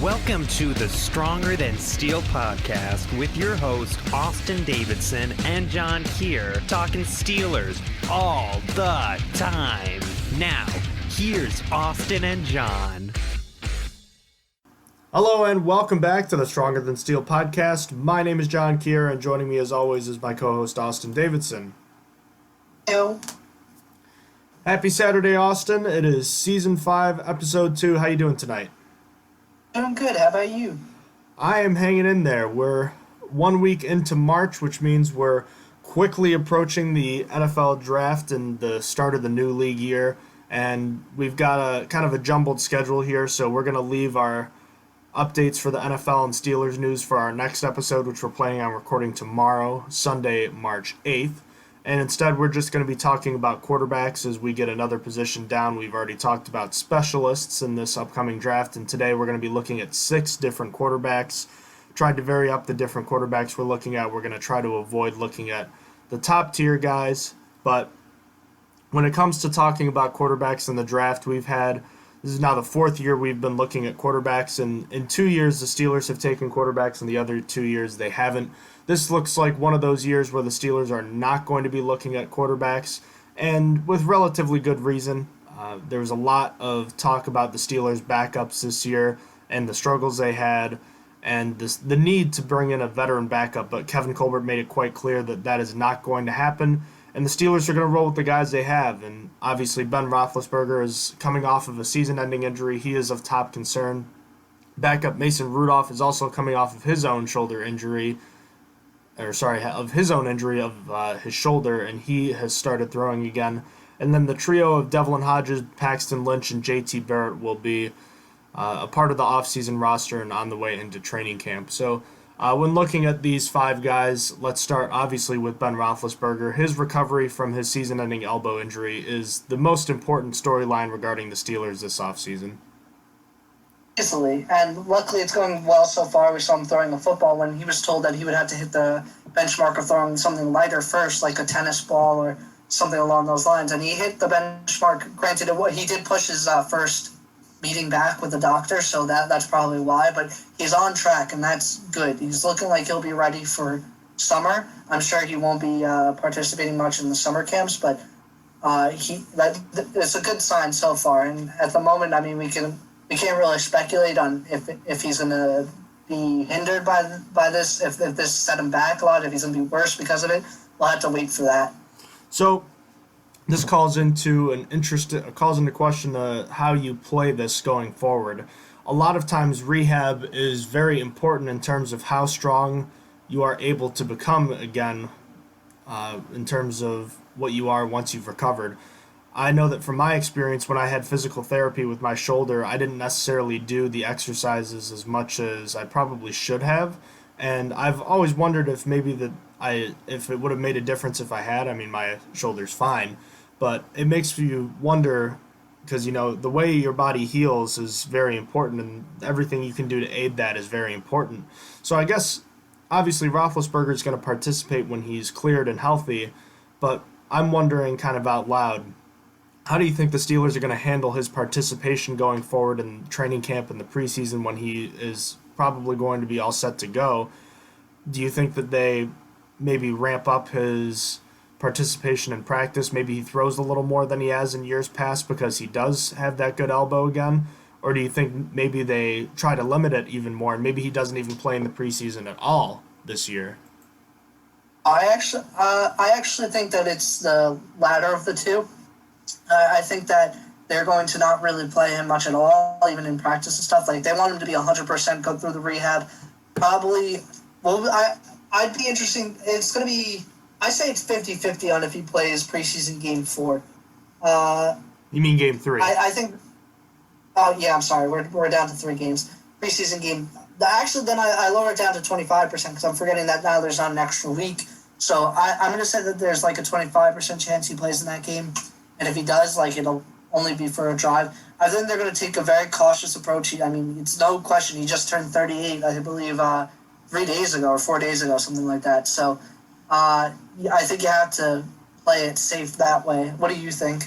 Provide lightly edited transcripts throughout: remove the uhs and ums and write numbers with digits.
Welcome to the Stronger Than Steel podcast with your host, Austin Davidson and John Keir, talking Steelers all the time. Now, here's Austin and John. Hello and welcome back to the Stronger Than Steel podcast. My name is John Keir, and joining me as always is my co-host, Austin Davidson. Hello. Happy Saturday, Austin. It is Season 5, Episode 2. How you doing tonight? Doing good. How about you? I am hanging in there. We're 1 week into March, which means we're quickly approaching the NFL draft and the start of the new league year. And we've got a kind of a jumbled schedule here, so we're going to leave our updates for the NFL and Steelers news for our next episode, which we're planning on recording tomorrow, Sunday, March 8th. And instead, we're just going to be talking about quarterbacks as we get another position down. We've already talked about specialists in this upcoming draft, and today we're going to be looking at 6 different quarterbacks. Tried to vary up the different quarterbacks we're looking at. We're going to try to avoid looking at the top-tier guys, but when it comes to talking about quarterbacks in the draft, this is now the 4th year we've been looking at quarterbacks, and in 2 years the Steelers have taken quarterbacks, and the other 2 years they haven't. This looks like one of those years where the Steelers are not going to be looking at quarterbacks, and with relatively good reason. There was a lot of talk about the Steelers' backups this year and the struggles they had and the need to bring in a veteran backup, but Kevin Colbert made it quite clear that that is not going to happen, and the Steelers are going to roll with the guys they have. And obviously Ben Roethlisberger is coming off of a season-ending injury. He is of top concern. Backup Mason Rudolph is also coming off of his own injury of his shoulder, and he has started throwing again. And then the trio of Devlin Hodges, Paxton Lynch, and JT Barrett will be a part of the offseason roster and on the way into training camp. So when looking at these 5 guys, let's start obviously with Ben Roethlisberger. His recovery from his season-ending elbow injury is the most important storyline regarding the Steelers this offseason. Easily, and luckily it's going well so far. We saw him throwing the football when he was told that he would have to hit the benchmark of throwing something lighter first, like a tennis ball or something along those lines, and he hit the benchmark. Granted, he did push his first meeting back with the doctor, so that's probably why, but he's on track, and that's good. He's looking like he'll be ready for summer. I'm sure he won't be participating much in the summer camps, but it's a good sign so far, and at the moment, I mean, we can't really speculate on if he's going to be hindered by this, if this set him back a lot, if he's going to be worse because of it. We'll have to wait for that. So this calls into question how you play this going forward. A lot of times rehab is very important in terms of how strong you are able to become again, in terms of what you are once you've recovered. I know that from my experience, when I had physical therapy with my shoulder, I didn't necessarily do the exercises as much as I probably should have. And I've always wondered if if it would have made a difference if I had. I mean, my shoulder's fine, but it makes you wonder because, the way your body heals is very important, and everything you can do to aid that is very important. So I guess, obviously, Roethlisberger is going to participate when he's cleared and healthy, but I'm wondering kind of out loud, how do you think the Steelers are going to handle his participation going forward in training camp in the preseason when he is probably going to be all set to go? Do you think that they maybe ramp up his participation in practice? Maybe he throws a little more than he has in years past because he does have that good elbow again? Or do you think maybe they try to limit it even more and maybe he doesn't even play in the preseason at all this year? I actually think that it's the latter of the two. I think that they're going to not really play him much at all, even in practice and stuff. Like, they want him to be 100%, go through the rehab. Probably, I'd be interesting. It's going to be, I say it's 50-50 on if he plays preseason game 4. You mean game 3? I think, I'm sorry, we're down to 3 games. Preseason game, actually then I lower it down to 25% because I'm forgetting that now there's not an extra week. So I'm going to say that there's like a 25% chance he plays in that game. And if he does, it'll only be for a drive. I think they're going to take a very cautious approach. I mean, it's no question. He just turned 38, I believe, 3 days ago or 4 days ago, something like that. So I think you have to play it safe that way. What do you think?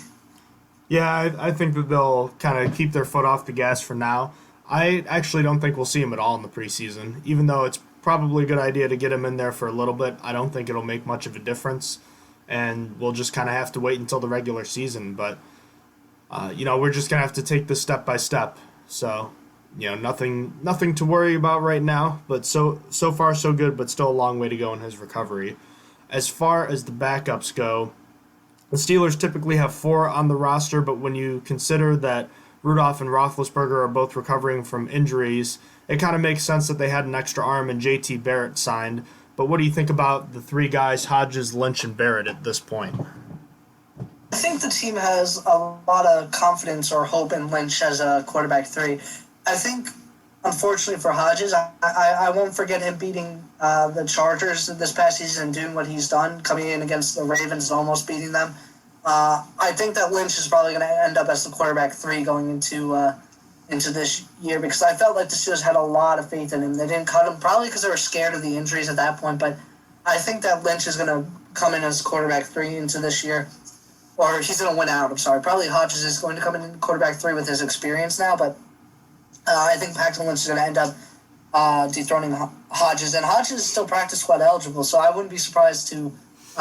Yeah, I think that they'll kind of keep their foot off the gas for now. I actually don't think we'll see him at all in the preseason, even though it's probably a good idea to get him in there for a little bit. I don't think it'll make much of a difference, and we'll just kind of have to wait until the regular season. But, we're just going to have to take this step by step. So, nothing to worry about right now, but so far so good, but still a long way to go in his recovery. As far as the backups go, the Steelers typically have 4 on the roster, but when you consider that Rudolph and Roethlisberger are both recovering from injuries, it kind of makes sense that they had an extra arm and J.T. Barrett signed. But what do you think about the 3 guys, Hodges, Lynch, and Barrett at this point? I think the team has a lot of confidence or hope in Lynch as a quarterback 3. I think, unfortunately for Hodges, I won't forget him beating the Chargers this past season and doing what he's done, coming in against the Ravens and almost beating them. I think that Lynch is probably going to end up as the quarterback 3 going into this year, because I felt like the Steelers had a lot of faith in him. They didn't cut him, probably because they were scared of the injuries at that point, but I think that Lynch is going to come in as quarterback 3 into this year. Or he's going to win out, I'm sorry. Probably Hodges is going to come in quarterback 3 with his experience now, but I think Paxton Lynch is going to end up dethroning Hodges. And Hodges is still practice squad eligible, so I wouldn't be surprised to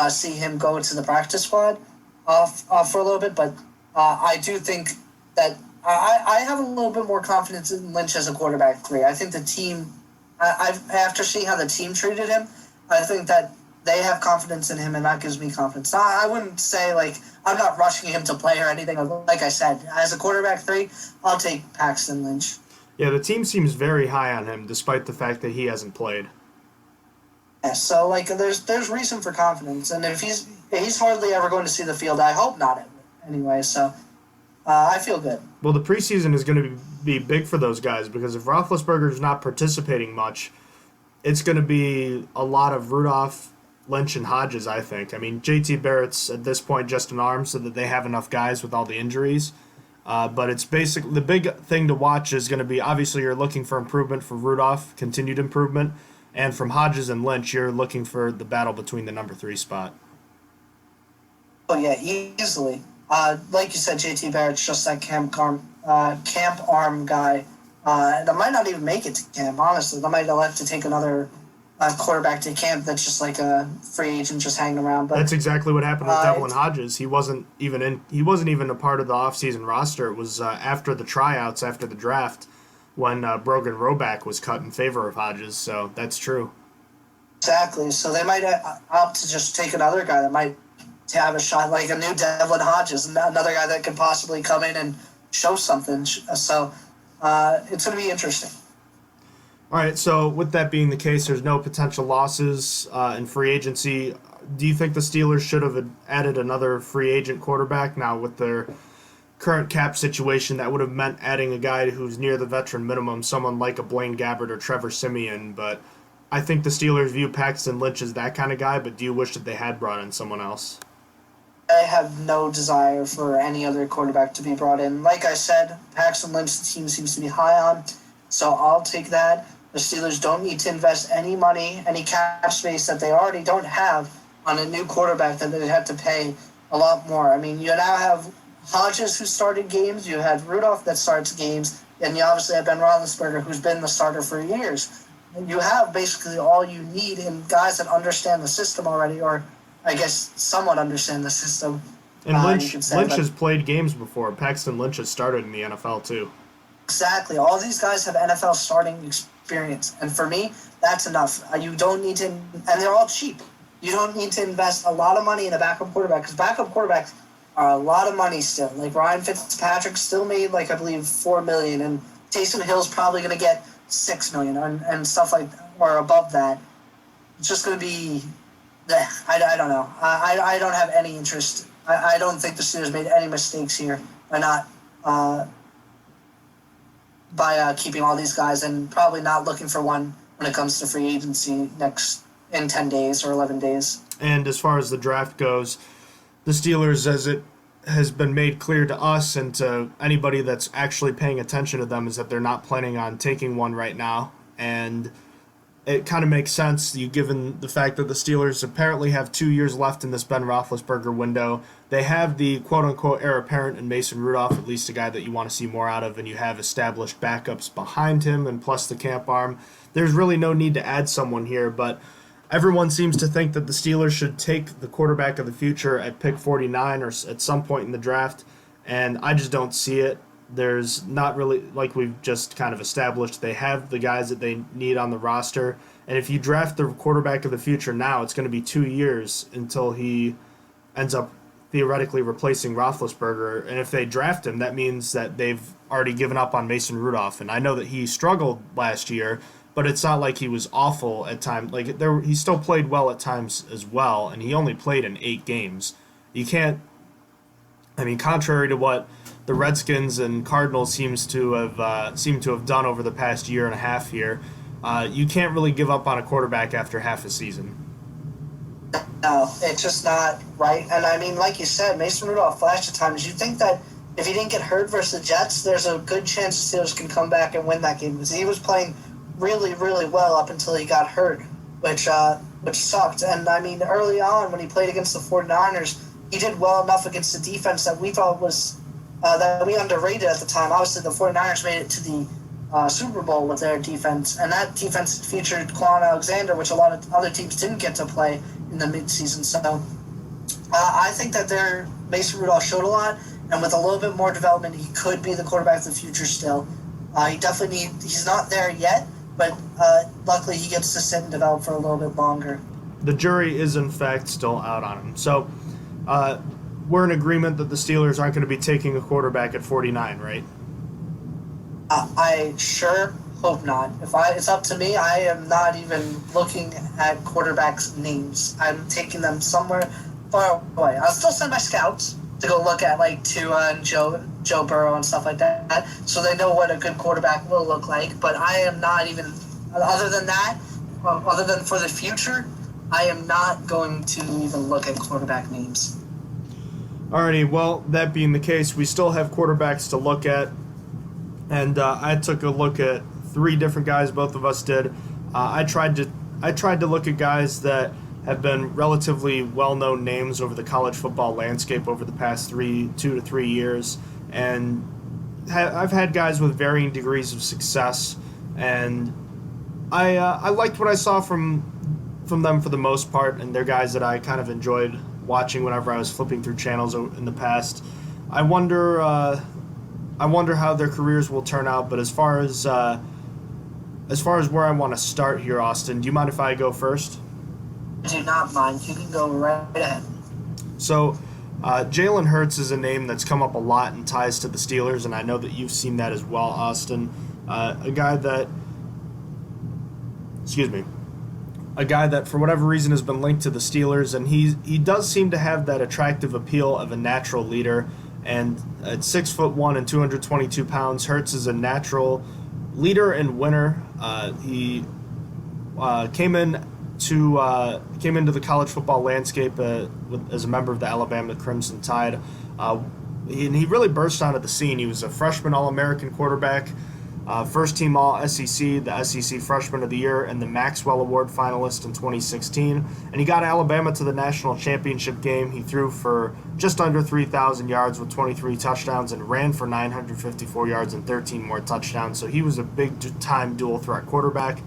see him go to the practice squad for a little bit. But I do think that I have a little bit more confidence in Lynch as a quarterback 3. I think the team, after seeing how the team treated him, I think that they have confidence in him, and that gives me confidence. I wouldn't say, I'm not rushing him to play or anything. Like I said, as a quarterback 3, I'll take Paxton Lynch. Yeah, the team seems very high on him, despite the fact that he hasn't played. Yeah, so, there's reason for confidence, and if he's hardly ever going to see the field, I hope not anyway, so I feel good. Well, the preseason is going to be big for those guys, because if Roethlisberger's not participating much, it's going to be a lot of Rudolph, Lynch, and Hodges, I think. I mean, J.T. Barrett's at this point just an arm so that they have enough guys with all the injuries. But it's basically the big thing to watch is going to be, obviously, you're looking for improvement for Rudolph, continued improvement. And from Hodges and Lynch, you're looking for the battle between the number 3 spot. Oh, yeah, easily. Like you said, J.T. Barrett's just that camp arm guy. That might not even make it to camp, honestly. They might have to take another quarterback to camp that's just like a free agent just hanging around. But that's exactly what happened with Devlin Hodges. He wasn't even a part of the offseason roster. It was after the tryouts, after the draft, when Brogan Roback was cut in favor of Hodges. So that's true. Exactly. So they might opt to just take another guy that might have a shot, like a new Devlin Hodges, another guy that could possibly come in and show something. So it's going to be interesting. All right, so with that being the case, there's no potential losses in free agency. Do you think the Steelers should have added another free agent quarterback? Now, with their current cap situation, that would have meant adding a guy who's near the veteran minimum, someone like a Blaine Gabbert or Trevor Siemian. But I think the Steelers view Paxton Lynch as that kind of guy, but do you wish that they had brought in someone else? I have no desire for any other quarterback to be brought in. Like I said, Paxton Lynch, the team seems to be high on, so I'll take that. The Steelers don't need to invest any money, any cap space that they already don't have on a new quarterback that they have to pay a lot more. I mean, you now have Hodges who started games, you had Rudolph that starts games, and you obviously have Ben Roethlisberger who's been the starter for years. And you have basically all you need in guys that understand the system already, or I guess somewhat understand the system. And Lynch has played games before. Paxton Lynch has started in the NFL too. Exactly. All these guys have NFL starting experience. And for me, that's enough. You don't need to, and they're all cheap. You don't need to invest a lot of money in a backup quarterback, because backup quarterbacks are a lot of money still. Like Ryan Fitzpatrick still made, I believe, $4 million, and Taysom Hill's probably going to get $6 million and stuff like that, or above that. It's just going to be, I don't know. I don't have any interest. I don't think the Steelers made any mistakes here by not keeping all these guys, and probably not looking for one when it comes to free agency in 10 days or 11 days. And as far as the draft goes, the Steelers, as it has been made clear to us and to anybody that's actually paying attention to them, is that they're not planning on taking one right now. And it kind of makes sense, given the fact that the Steelers apparently have 2 years left in this Ben Roethlisberger window. They have the quote-unquote heir apparent in Mason Rudolph, at least a guy that you want to see more out of, and you have established backups behind him, and plus the camp arm. There's really no need to add someone here, but everyone seems to think that the Steelers should take the quarterback of the future at pick 49 or at some point in the draft, and I just don't see it. There's not really, like we've just kind of established, they have the guys that they need on the roster. And if you draft the quarterback of the future now, it's going to be 2 years until he ends up theoretically replacing Roethlisberger. And if they draft him, that means that they've already given up on Mason Rudolph. And I know that he struggled last year, but it's not like he was awful at times. He still played well at times as well, and he only played in 8 games. You can't, contrary to what the Redskins and Cardinals seem to have done over the past year and a half here, you can't really give up on a quarterback after half a season. No, it's just not right. And like you said, Mason Rudolph flashed at times. You think that if he didn't get hurt versus the Jets, there's a good chance the Steelers can come back and win that game, because he was playing really, really well up until he got hurt, which sucked. And early on when he played against the 49ers, he did well enough against the defense that we thought was that we underrated at the time. Obviously, the 49ers made it to the Super Bowl with their defense, and that defense featured Quan Alexander, which a lot of other teams didn't get to play in the midseason. So I think that Mason Rudolph showed a lot, and with a little bit more development, he could be the quarterback of the future still. He's not there yet, but luckily he gets to sit and develop for a little bit longer. The jury is, in fact, still out on him. So we're in agreement that the Steelers aren't going to be taking a quarterback at 49, right? I sure hope not. If it's up to me, I am not even looking at quarterbacks' names. I'm taking them somewhere far away. I'll still send my scouts to go look at Tua and Joe Burrow and stuff like that, so they know what a good quarterback will look like. But I am not even, other than that, other than for the future, I am not going to even look at quarterback names. Alrighty, well, that being the case, we still have quarterbacks to look at, and I took a look at 3 different guys. Both of us did. I tried to look at guys that have been relatively well-known names over the college football landscape over the past 2 to 3 years, and I've had guys with varying degrees of success, and I liked what I saw from them for the most part, and they're guys that I kind of enjoyed watching whenever I was flipping through channels in the past. I wonder how their careers will turn out. But as far as where I want to start here, Austin, do you mind if I go first? I do not mind. You can go right ahead. So, Jalen Hurts is a name that's come up a lot in ties to the Steelers, and I know that you've seen that as well, Austin. A guy that for whatever reason has been linked to the Steelers, and he does seem to have that attractive appeal of a natural leader. And at 6'1" and 222 pounds, Hurts is a natural leader and winner. He came into the college football landscape as a member of the Alabama Crimson Tide, and he really burst onto the scene. He was a freshman All-American quarterback, first-team All-SEC, the SEC Freshman of the Year, and the Maxwell Award finalist in 2016. And he got Alabama to the national championship game. He threw for just under 3,000 yards with 23 touchdowns and ran for 954 yards and 13 more touchdowns. So he was a big-time dual-threat quarterback.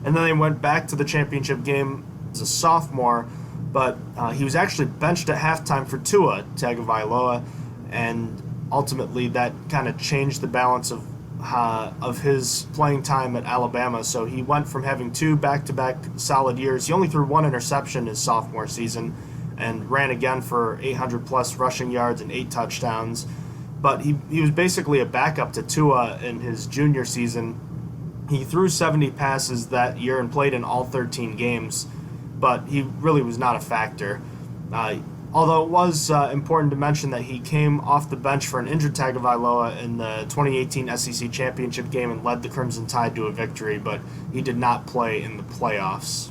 And then they went back to the championship game as a sophomore, but he was actually benched at halftime for Tua Tagovailoa, and ultimately that kind of changed the balance of his playing time at Alabama. So he went from having 2 back-to-back solid years. He only threw 1 interception his sophomore season and ran again for 800-plus rushing yards and 8 touchdowns. But he was basically a backup to Tua in his junior season. He threw 70 passes that year and played in all 13 games, but he really was not a factor. Although it was important to mention that he came off the bench for an injured Tagovailoa in the 2018 SEC Championship game and led the Crimson Tide to a victory, but he did not play in the playoffs.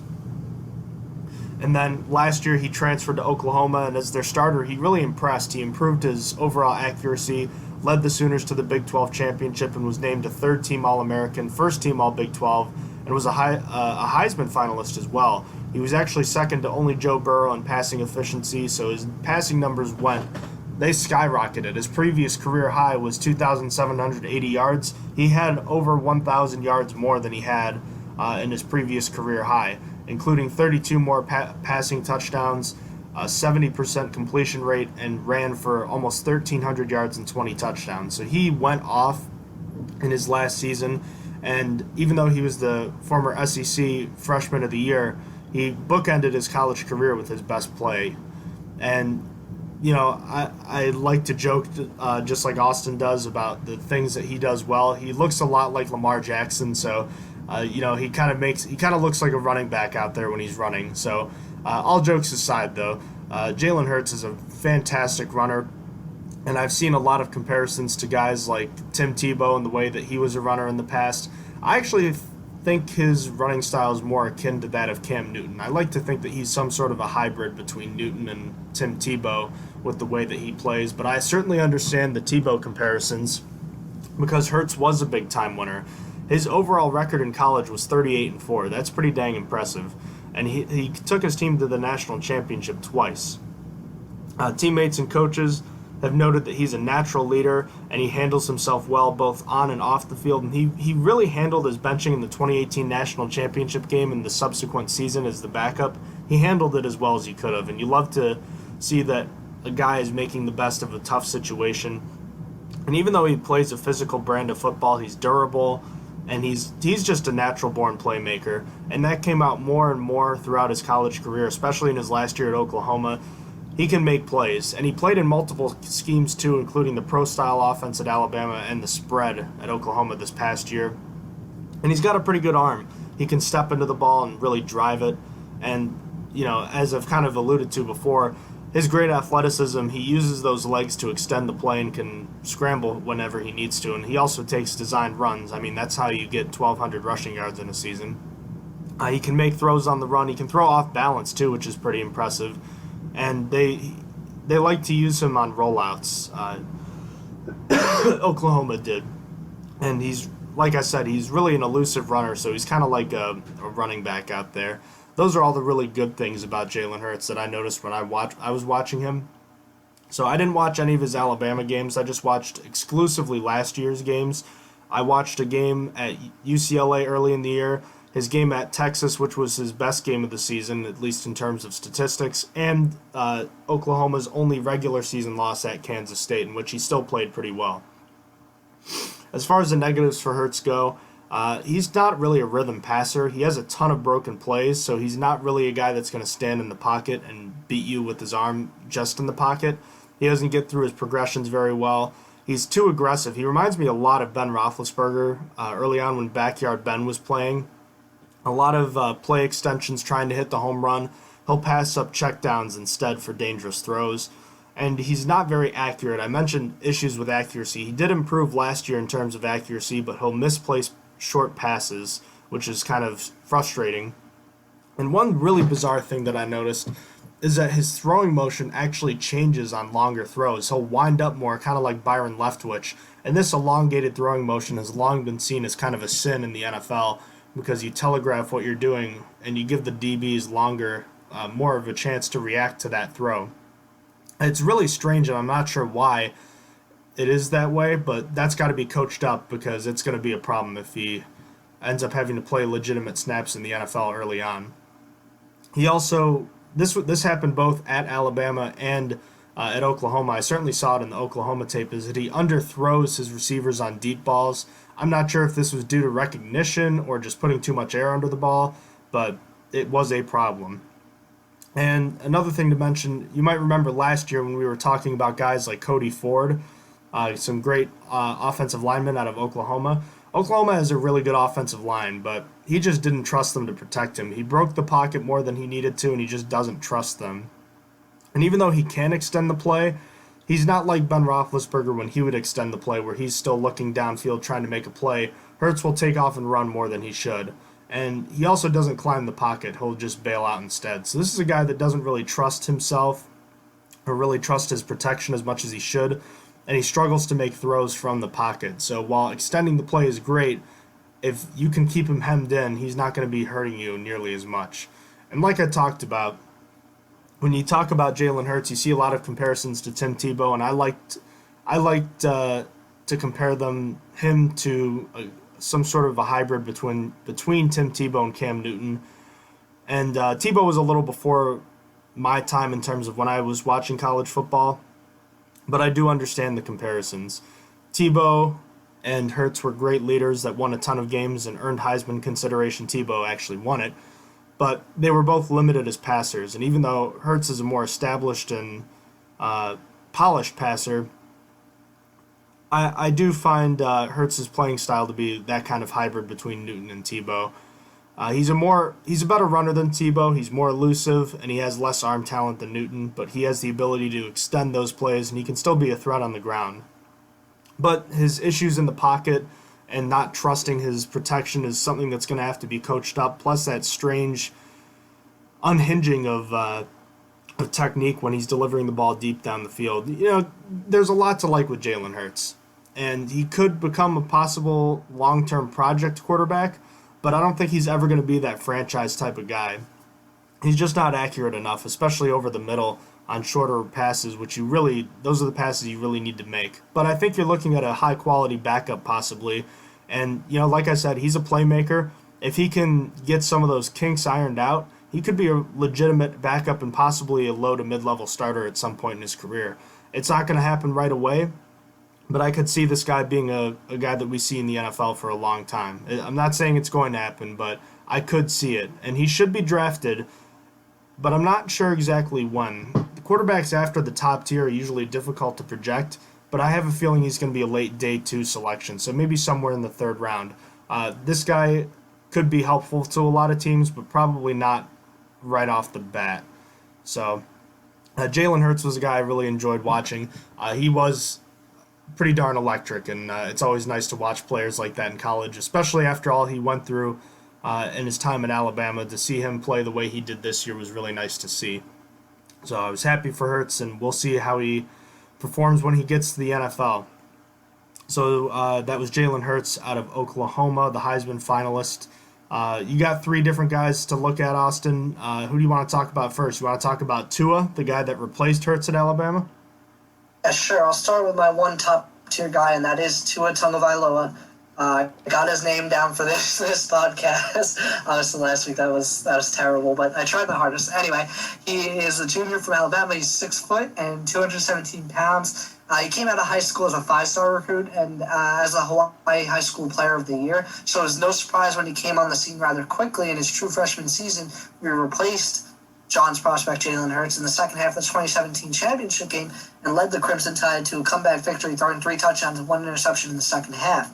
And then last year he transferred to Oklahoma, and as their starter, he really impressed. He improved his overall accuracy, led the Sooners to the Big 12 championship, and was named a third-team All-American, first-team All-Big 12, and was a Heisman finalist as well. He was actually second to only Joe Burrow in passing efficiency, so his passing numbers they skyrocketed. His previous career high was 2,780 yards. He had over 1,000 yards more than he had in his previous career high, including 32 more passing touchdowns, 70% completion rate, and ran for almost 1,300 yards and 20 touchdowns. So he went off in his last season, and even though he was the former SEC Freshman of the Year, he bookended his college career with his best play. And I like to joke, just like Austin does, about the things that he does well. He looks a lot like Lamar Jackson, so he kind of looks like a running back out there when he's running. So all jokes aside, though, Jalen Hurts is a fantastic runner, and I've seen a lot of comparisons to guys like Tim Tebow and the way that he was a runner in the past. I actually think his running style is more akin to that of Cam Newton. I like to think that he's some sort of a hybrid between Newton and Tim Tebow with the way that he plays, but I certainly understand the Tebow comparisons because Hurts was a big-time winner. His overall record in college was 38-4. That's pretty dang impressive, and he took his team to the national championship twice. Teammates and coaches have noted that he's a natural leader and he handles himself well both on and off the field, and he really handled his benching in the 2018 national championship game and the subsequent season as the backup. He handled it as well as he could have, and you love to see that a guy is making the best of a tough situation. And even though he plays a physical brand of football, he's durable, and he's just a natural-born playmaker, and that came out more and more throughout his college career, especially in his last year at Oklahoma. He can make plays, and he played in multiple schemes too, including the pro-style offense at Alabama and the spread at Oklahoma this past year. And he's got a pretty good arm. He can step into the ball and really drive it, and as I've kind of alluded to before, his great athleticism, he uses those legs to extend the play and can scramble whenever he needs to. And he also takes designed runs. I mean, that's how you get 1,200 rushing yards in a season. He can make throws on the run. He can throw off balance, too, which is pretty impressive. And they like to use him on rollouts. Oklahoma did. And he's, like I said, he's really an elusive runner, so he's kind of like a running back out there. Those are all the really good things about Jalen Hurts that I noticed when I was watching him. So I didn't watch any of his Alabama games. I just watched exclusively last year's games. I watched a game at UCLA early in the year, his game at Texas, which was his best game of the season, at least in terms of statistics, and Oklahoma's only regular season loss at Kansas State, in which he still played pretty well. As far as the negatives for Hurts go, he's not really a rhythm passer. He has a ton of broken plays, so he's not really a guy that's going to stand in the pocket and beat you with his arm just in the pocket. He doesn't get through his progressions very well. He's too aggressive. He reminds me a lot of Ben Roethlisberger early on when Backyard Ben was playing. A lot of play extensions trying to hit the home run. He'll pass up checkdowns instead for dangerous throws. And he's not very accurate. I mentioned issues with accuracy. He did improve last year in terms of accuracy, but he'll misplace short passes, which is kind of frustrating. And one really bizarre thing that I noticed is that his throwing motion actually changes on longer throws. He'll wind up more, kind of like Byron Leftwich. And this elongated throwing motion has long been seen as kind of a sin in the NFL because you telegraph what you're doing and you give the DBs more of a chance to react to that throw. It's really strange, and I'm not sure why it is that way, but that's got to be coached up because it's going to be a problem if he ends up having to play legitimate snaps in the NFL early on. He also, this happened both at Alabama and at Oklahoma. I certainly saw it in the Oklahoma tape, is that he underthrows his receivers on deep balls. I'm not sure if this was due to recognition or just putting too much air under the ball, but it was a problem. And another thing to mention, you might remember last year when we were talking about guys like Cody Ford, some great offensive linemen out of Oklahoma. Oklahoma has a really good offensive line, but he just didn't trust them to protect him. He broke the pocket more than he needed to, and he just doesn't trust them. And even though he can extend the play, he's not like Ben Roethlisberger when he would extend the play, where he's still looking downfield trying to make a play. Hurts will take off and run more than he should. And he also doesn't climb the pocket. He'll just bail out instead. So this is a guy that doesn't really trust himself or really trust his protection as much as he should. And he struggles to make throws from the pocket. So while extending the play is great, if you can keep him hemmed in, he's not going to be hurting you nearly as much. And like I talked about, when you talk about Jalen Hurts, you see a lot of comparisons to Tim Tebow, and I liked to compare him to some sort of a hybrid between Tim Tebow and Cam Newton. And Tebow was a little before my time in terms of when I was watching college football, but I do understand the comparisons. Tebow and Hurts were great leaders that won a ton of games and earned Heisman consideration. Tebow actually won it, but they were both limited as passers. And even though Hurts is a more established and polished passer, I do find Hurts' playing style to be that kind of hybrid between Newton and Tebow. He's a better runner than Tebow. He's more elusive, and he has less arm talent than Newton, but he has the ability to extend those plays, and he can still be a threat on the ground. But his issues in the pocket and not trusting his protection is something that's going to have to be coached up, plus that strange unhinging of technique when he's delivering the ball deep down the field. You know, there's a lot to like with Jalen Hurts, and he could become a possible long-term project quarterback, but I don't think he's ever going to be that franchise type of guy. He's just not accurate enough, especially over the middle on shorter passes, those are the passes you really need to make. But I think you're looking at a high-quality backup possibly, and, you know, like I said, he's a playmaker. If he can get some of those kinks ironed out, he could be a legitimate backup and possibly a low to mid-level starter at some point in his career. It's not going to happen right away, but I could see this guy being a guy that we see in the NFL for a long time. I'm not saying it's going to happen, but I could see it. And he should be drafted, but I'm not sure exactly when. The quarterbacks after the top tier are usually difficult to project, but I have a feeling he's going to be a late day 2 selection, so maybe somewhere in the 3rd round. This guy could be helpful to a lot of teams, but probably not right off the bat. So Jalen Hurts was a guy I really enjoyed watching. He was pretty darn electric, and it's always nice to watch players like that in college, especially after all he went through in his time at Alabama. To see him play the way he did this year was really nice to see. So I was happy for Hurts, and we'll see how he performs when he gets to the NFL. So that was Jalen Hurts out of Oklahoma, the Heisman finalist. You got 3 different guys to look at, Austin. Who do you want to talk about first? You want to talk about Tua, the guy that replaced Hurts at Alabama? Yeah, sure. I'll start with my one top-tier guy, and that is Tua Tagovailoa. I got his name down for this podcast. Honestly, last week that was terrible, but I tried my hardest. Anyway, he is a junior from Alabama. He's 6 foot and 217 pounds. He came out of high school as a 5-star recruit and as a Hawaii High School Player of the Year. So it was no surprise when he came on the scene rather quickly in his true freshman season. We replaced John's prospect Jalen Hurts in the second half of the 2017 championship game and led the Crimson Tide to a comeback victory, throwing 3 touchdowns and 1 interception in the second half.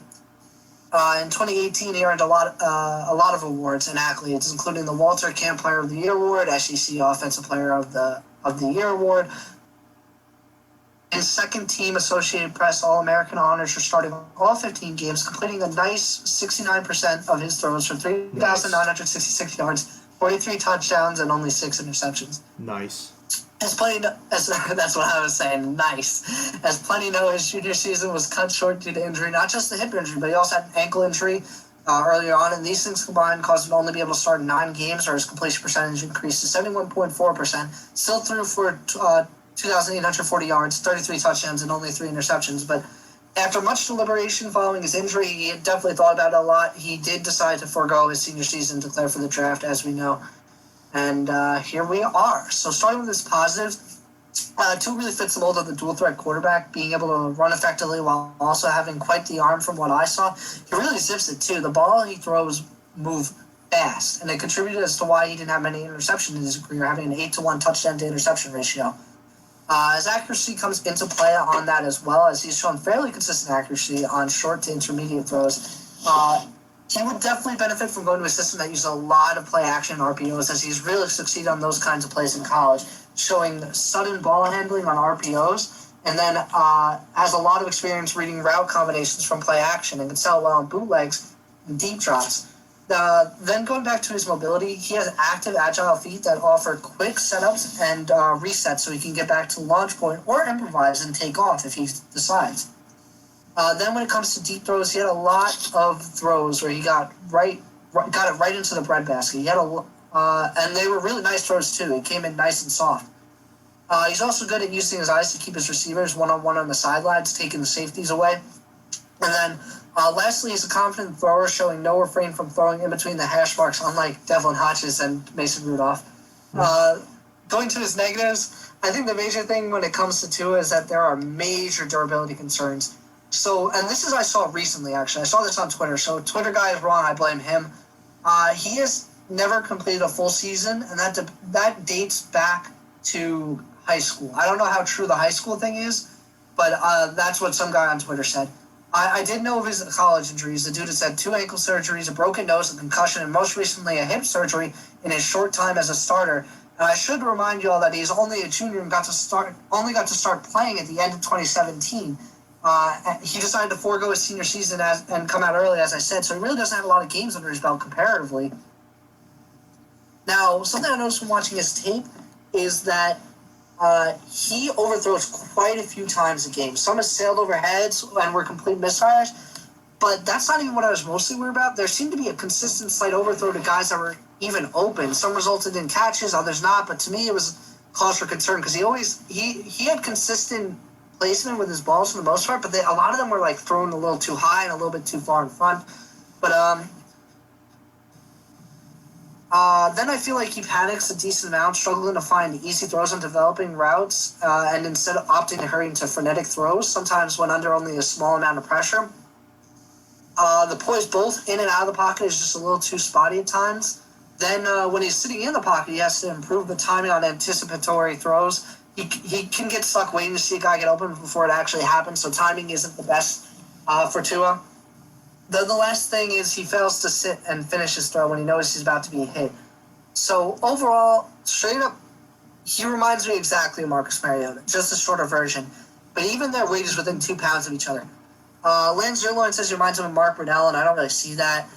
In 2018, he earned a lot of awards and accolades, including the Walter Camp Player of the Year Award, SEC Offensive Player of the Year Award, and second-team Associated Press All-American honors for starting all 15 games, completing a nice 69% of his throws for 3,966 yards, 43 touchdowns, and only 6 interceptions. Nice. That's what I was saying, nice. As plenty know, his junior season was cut short due to injury, not just the hip injury, but he also had an ankle injury earlier on, and these things combined caused him to only be able to start 9 games, or his completion percentage increased to 71.4%. Still threw for 2,840 yards, 33 touchdowns, and only 3 interceptions. But after much deliberation following his injury, he had definitely thought about it a lot. He did decide to forego his senior season, declare for the draft, as we know. And here we are. So starting with this positive, Tua really fits the mold of the dual-threat quarterback, being able to run effectively while also having quite the arm from what I saw. He really zips it, too. The ball he throws move fast, and it contributed as to why he didn't have many interceptions in his career, having an 8-to-1 touchdown-to-interception ratio. His accuracy comes into play on that as well, as he's shown fairly consistent accuracy on short to intermediate throws. He would definitely benefit from going to a system that uses a lot of play action RPOs, as he's really succeeded on those kinds of plays in college, showing sudden ball handling on RPOs, and then has a lot of experience reading route combinations from play action and can sell well on bootlegs and deep drops. Then going back to his mobility, he has active, agile feet that offer quick setups and resets so he can get back to the launch point or improvise and take off if he decides. Then when it comes to deep throws, he had a lot of throws where he got it right into the breadbasket. He had and they were really nice throws too. He came in nice and soft. He's also good at using his eyes to keep his receivers one-on-one on the sidelines, taking the safeties away. And then lastly, he's a confident thrower, showing no refrain from throwing in between the hash marks, unlike Devlin Hodges and Mason Rudolph. Going to his negatives, I think the major thing when it comes to Tua is that there are major durability concerns. So, and this is I saw recently, actually. I saw this on Twitter. So, Twitter guy is wrong. I blame him. He has never completed a full season, and that dates back to high school. I don't know how true the high school thing is, but that's what some guy on Twitter said. I did know of his college injuries. The dude has had 2 ankle surgeries, a broken nose, a concussion, and most recently a hip surgery in his short time as a starter. And I should remind you all that he's only a junior and only got to start playing at the end of 2017. He decided to forego his senior season and come out early, as I said, so he really doesn't have a lot of games under his belt comparatively. Now, something I noticed from watching his tape is that he overthrows quite a few times a game. Some have sailed over heads and were complete misfires, but that's not even what I was mostly worried about. There seemed to be a consistent slight overthrow to guys that were even open. Some resulted in catches, others not, but to me it was cause for concern because he had consistent placement with his balls for the most part, but a lot of them were like thrown a little too high and a little bit too far in front. But then I feel like he panics a decent amount, struggling to find easy throws on developing routes, and instead of opting to hurry into frenetic throws, sometimes when under only a small amount of pressure. The poise both in and out of the pocket is just a little too spotty at times. Then when he's sitting in the pocket, he has to improve the timing on anticipatory throws. He can get stuck waiting to see a guy get open before it actually happens, so timing isn't the best for Tua. The last thing is he fails to sit and finish his throw when he knows he's about to be hit. So overall, straight up, he reminds me exactly of Marcus Mariota, just a shorter version. But even their weight is within 2 pounds of each other. Lance Zierlein says he reminds him of Mark Brunell, and I don't really see that.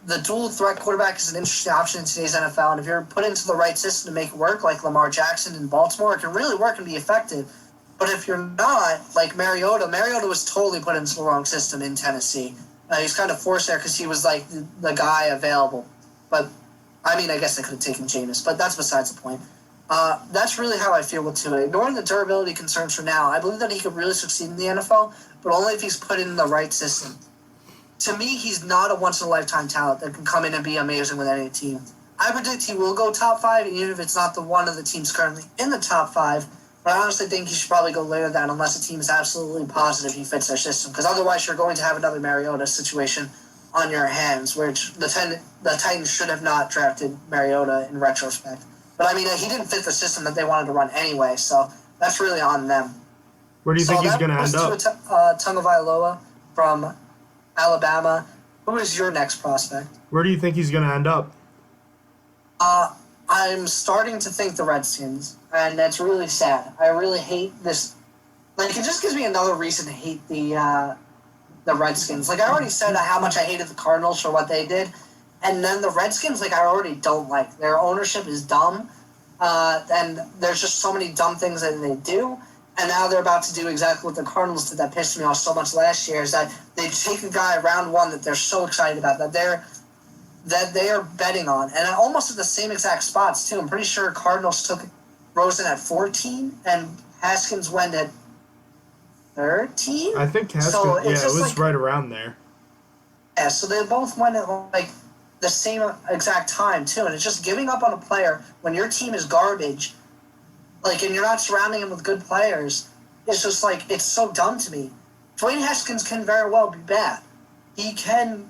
The dual-threat quarterback is an interesting option in today's NFL, and if you're put into the right system to make it work, like Lamar Jackson in Baltimore, it can really work and be effective. But if you're not, like Mariota was totally put into the wrong system in Tennessee. He's kind of forced there because he was like the guy available. But, I mean, I guess they could have taken Jameis, but that's besides the point. That's really how I feel with Tua. Ignoring the durability concerns for now, I believe that he could really succeed in the NFL, but only if he's put in the right system. To me, he's not a once-in-a-lifetime talent that can come in and be amazing with any team. I predict he will go top 5, even if it's not the one of the teams currently in the top 5. But I honestly think he should probably go later than unless the team is absolutely positive he fits their system. Because otherwise, you're going to have another Mariota situation on your hands, which the Titans should have not drafted Mariota in retrospect. But I mean, he didn't fit the system that they wanted to run anyway, so that's really on them. Where do you think he's going to end up? Tagovailoa from Alabama. Who is your next prospect? Where do you think he's going to end up? I'm starting to think the Redskins, and that's really sad. I really hate this. Like, it just gives me another reason to hate the Redskins. Like, I already said how much I hated the Cardinals for what they did, and then the Redskins, like, I already don't like. Their ownership is dumb, and there's just so many dumb things that they do. And now they're about to do exactly what the Cardinals did that pissed me off so much last year, is that they take a guy round 1 that they're so excited about, that they are betting on. And almost at the same exact spots, too. I'm pretty sure Cardinals took Rosen at 14, and Haskins went at 13? I think Haskins, so it was like, right around there. Yeah, so they both went at, like, the same exact time, too. And it's just giving up on a player when your team is garbage, like, and you're not surrounding him with good players. It's just, like, it's so dumb to me. Dwayne Haskins can very well be bad. It can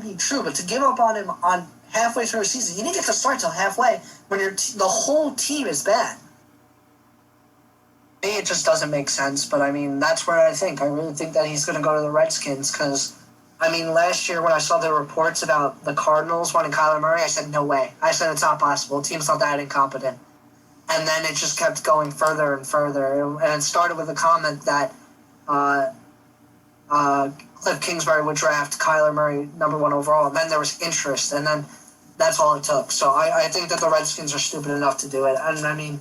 be true, but to give up on him on halfway through a season, you didn't get to start till halfway when the whole team is bad. It just doesn't make sense, but I mean, that's where I really think that he's going to go to the Redskins, because, I mean, last year when I saw the reports about the Cardinals wanting Kyler Murray, I said, no way. I said, it's not possible. The team's not that incompetent. And then it just kept going further and further, and it started with a comment that Cliff Kingsbury would draft Kyler Murray number 1 overall, and then there was interest, and then that's all it took. So I think that the Redskins are stupid enough to do it. And I mean,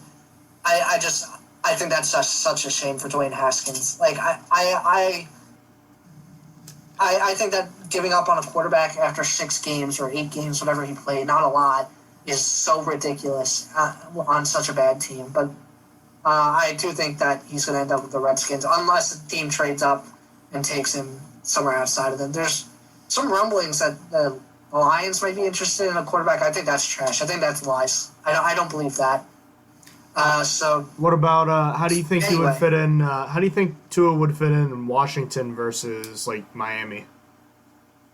I think that's such a shame for Dwayne Haskins. Like I think that giving up on a quarterback after 6 games or 8 games, whatever he played, not a lot, is so ridiculous on such a bad team. But I do think that he's going to end up with the Redskins unless the team trades up and takes him somewhere outside of them. There's some rumblings that the Lions might be interested in a quarterback. I think that's trash. I think that's lies. I don't believe that. So what about how do you think he anyway. would fit in? How do you think Tua would fit in Washington versus like Miami?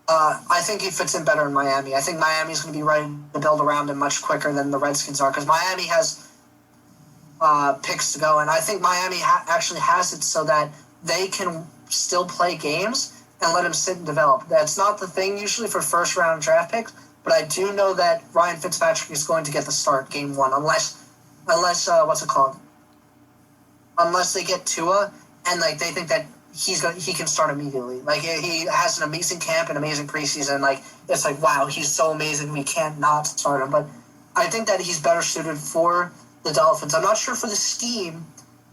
I think he fits in better in Miami. I think Miami's going to be ready to build around him much quicker than the Redskins are because Miami has picks to go, and I think Miami actually has it so that they can still play games and let him sit and develop. That's not the thing usually for first-round draft picks, but I do know that Ryan Fitzpatrick is going to get the start game 1 unless what's it called? Unless they get Tua and like they think that he can start immediately. Like he has an amazing camp and amazing preseason. Like it's like wow, he's so amazing. We can't not start him. But I think that he's better suited for the Dolphins. I'm not sure for the scheme.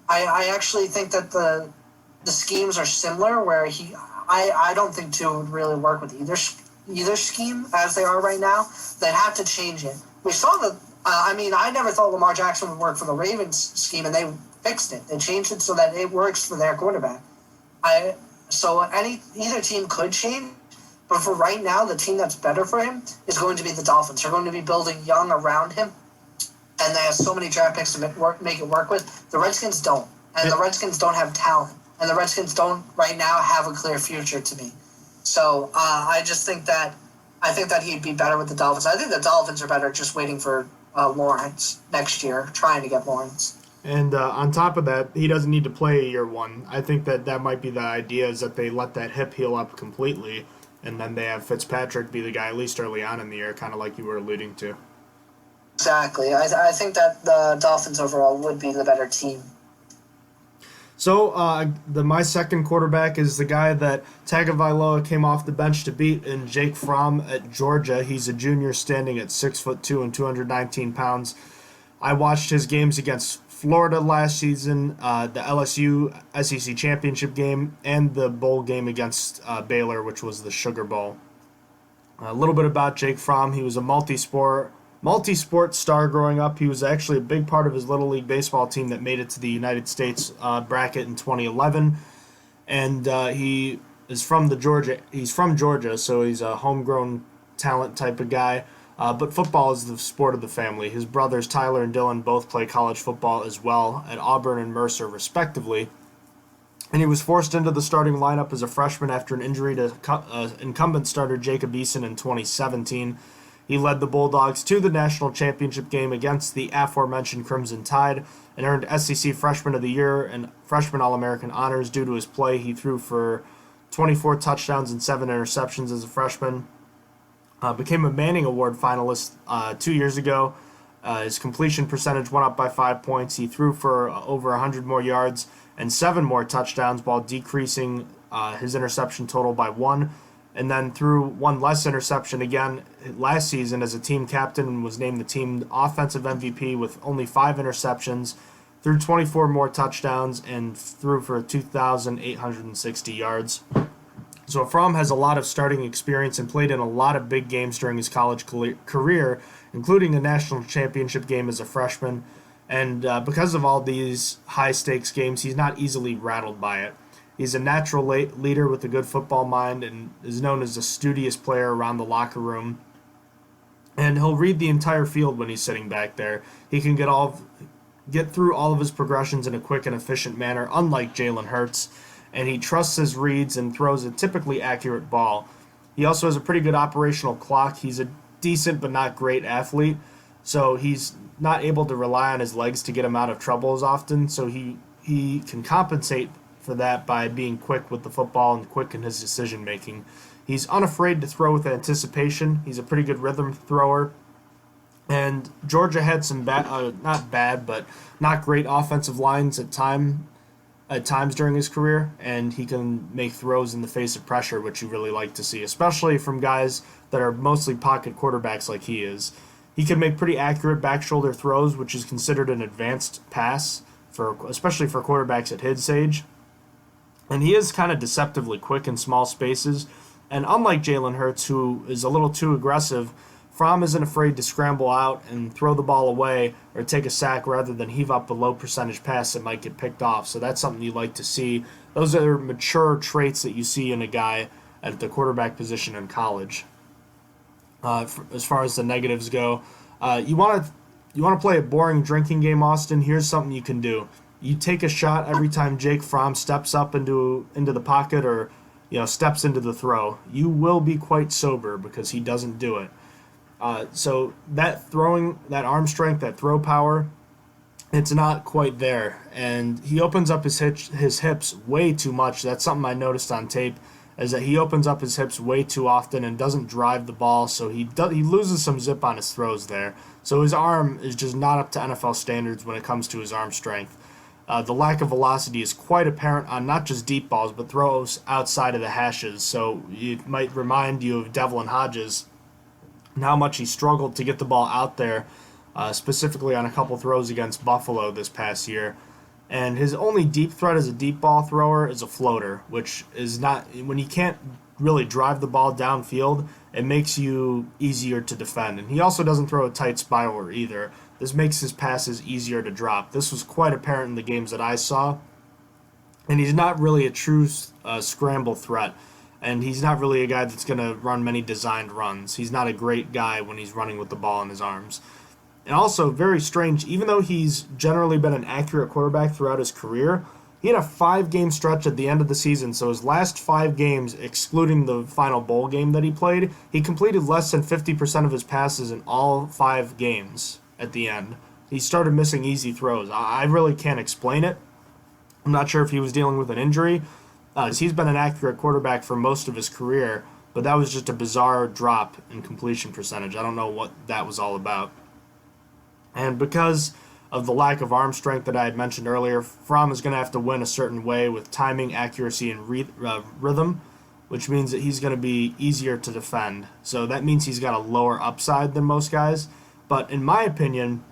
I actually think that the schemes are similar. Where I don't think Tua would really work with either scheme as they are right now. They'd have to change it. We saw the. I never thought Lamar Jackson would work for the Ravens scheme, and they fixed it. They changed it so that it works for their quarterback. So either team could change, but for right now, the team that's better for him is going to be the Dolphins. They're going to be building young around him, and they have so many draft picks to make it work with. The Redskins don't, and the Redskins don't have talent, and the Redskins don't right now have a clear future to me. So I just think that he'd be better with the Dolphins. I think the Dolphins are better just waiting for Lawrence next year, trying to get Lawrence. And on top of that, he doesn't need to play year 1. I think that might be the idea is that they let that hip heal up completely, and then they have Fitzpatrick be the guy at least early on in the year, kind of like you were alluding to. Exactly. I think that the Dolphins overall would be the better team. So my second quarterback is the guy that Tagovailoa came off the bench to beat in Jake Fromm at Georgia. He's a junior standing at 6'2" and 219 pounds. I watched his games against Florida last season, the LSU SEC championship game, and the bowl game against Baylor, which was the Sugar Bowl. A little bit about Jake Fromm. He was a multi-sport star growing up. He was actually a big part of his Little League baseball team that made it to the United States bracket in 2011. And he is from He's from Georgia, so he's a homegrown talent type of guy. But football is the sport of the family. His brothers Tyler and Dylan both play college football as well at Auburn and Mercer, respectively. And he was forced into the starting lineup as a freshman after an injury to incumbent starter Jacob Eason in 2017. He led the Bulldogs to the national championship game against the aforementioned Crimson Tide and earned SEC Freshman of the Year and Freshman All-American honors due to his play. He threw for 24 touchdowns and 7 interceptions as a freshman. Became a Manning Award finalist 2 years ago. His completion percentage went up by 5 points. He threw for over 100 more yards and 7 more touchdowns while decreasing his interception total by 1. And then threw 1 less interception again last season as a team captain and was named the team offensive MVP with only 5 interceptions, threw 24 more touchdowns, and threw for 2,860 yards. So Fromm has a lot of starting experience and played in a lot of big games during his college career, including a national championship game as a freshman. And because of all these high-stakes games, he's not easily rattled by it. He's a natural leader with a good football mind and is known as a studious player around the locker room. And he'll read the entire field when he's sitting back there. He can get through all of his progressions in a quick and efficient manner, unlike Jalen Hurts. And he trusts his reads and throws a typically accurate ball. He also has a pretty good operational clock. He's a decent but not great athlete, so he's not able to rely on his legs to get him out of trouble as often, so he can compensate for that by being quick with the football and quick in his decision making. He's unafraid to throw with anticipation. He's a pretty good rhythm thrower. And Georgia had some not great offensive lines at times during his career, and he can make throws in the face of pressure, which you really like to see, especially from guys that are mostly pocket quarterbacks like he is. He can make pretty accurate back shoulder throws, which is considered an advanced pass especially for quarterbacks at his age. And he is kind of deceptively quick in small spaces. And unlike Jalen Hurts, who is a little too aggressive, Fromm isn't afraid to scramble out and throw the ball away or take a sack rather than heave up a low percentage pass that might get picked off. So that's something you like to see. Those are mature traits that you see in a guy at the quarterback position in college. As far as the negatives go, you want to play a boring drinking game, Austin. Here's something you can do. You take a shot every time Jake Fromm steps up into the pocket or steps into the throw. You will be quite sober because he doesn't do it. So that arm strength, that throw power, it's not quite there. And he opens up his hips way too much. That's something I noticed on tape, is that he opens up his hips way too often and doesn't drive the ball, so he loses some zip on his throws there. So his arm is just not up to NFL standards when it comes to his arm strength. The lack of velocity is quite apparent on not just deep balls, but throws outside of the hashes. So it might remind you of Devlin Hodges and how much he struggled to get the ball out there, specifically on a couple throws against Buffalo this past year. And his only deep threat as a deep ball thrower is a floater, which is not, when you can't really drive the ball downfield, it makes you easier to defend. And he also doesn't throw a tight spiraler either. This makes his passes easier to drop. This was quite apparent in the games that I saw. And he's not really a true scramble threat. And he's not really a guy that's going to run many designed runs. He's not a great guy when he's running with the ball in his arms. And also, very strange, even though he's generally been an accurate quarterback throughout his career, he had a 5-game stretch at the end of the season. So his last 5 games, excluding the final bowl game that he played, he completed less than 50% of his passes in all 5 games at the end. He started missing easy throws. I really can't explain it. I'm not sure if he was dealing with an injury. He's been an accurate quarterback for most of his career, but that was just a bizarre drop in completion percentage. I don't know what that was all about. And because of the lack of arm strength that I had mentioned earlier, Fromm is going to have to win a certain way with timing, accuracy, and rhythm, which means that he's going to be easier to defend. So that means he's got a lower upside than most guys. But in my opinion,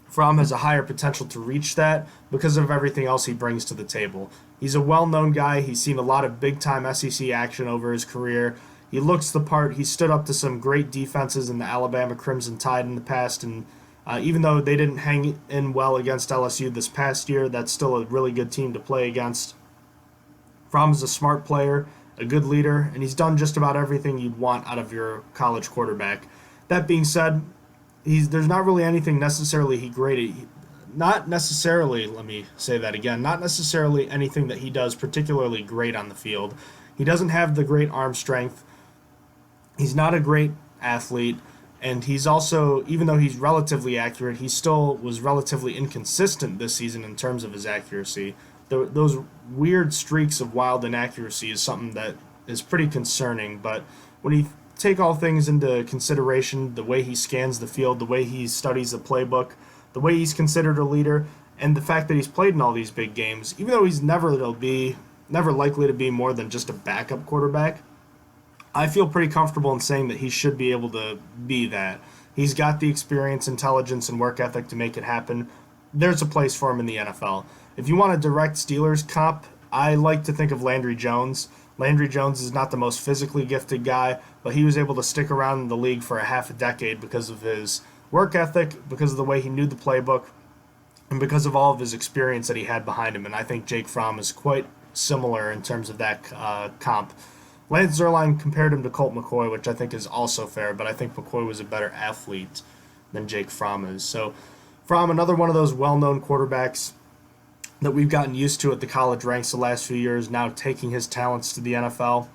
Fromm has a higher potential to reach that because of everything else he brings to the table. He's a well-known guy. He's seen a lot of big-time SEC action over his career. He looks the part. He stood up to some great defenses in the Alabama Crimson Tide in the past, and even though they didn't hang in well against LSU this past year, that's still a really good team to play against. Fromm is a smart player, a good leader, and he's done just about everything you'd want out of your college quarterback. That being said, there's not really anything necessarily not necessarily anything that he does particularly great on the field. He doesn't have the great arm strength. He's not a great athlete. And he's also, even though he's relatively accurate, he still was relatively inconsistent this season in terms of his accuracy. Those weird streaks of wild inaccuracy is something that is pretty concerning. But when you take all things into consideration, the way he scans the field, the way he studies the playbook, the way he's considered a leader, and the fact that he's played in all these big games, even though he's never likely to be more than just a backup quarterback, I feel pretty comfortable in saying that he should be able to be that. He's got the experience, intelligence, and work ethic to make it happen. There's a place for him in the NFL. If you want a direct Steelers comp, I like to think of Landry Jones. Landry Jones is not the most physically gifted guy, but he was able to stick around in the league for a half a decade because of his work ethic, because of the way he knew the playbook, and because of all of his experience that he had behind him. And I think Jake Fromm is quite similar in terms of that comp. Lance Zierlein compared him to Colt McCoy, which I think is also fair, but I think McCoy was a better athlete than Jake Fromm is. So Fromm, another one of those well-known quarterbacks that we've gotten used to at the college ranks the last few years, now taking his talents to the NFL.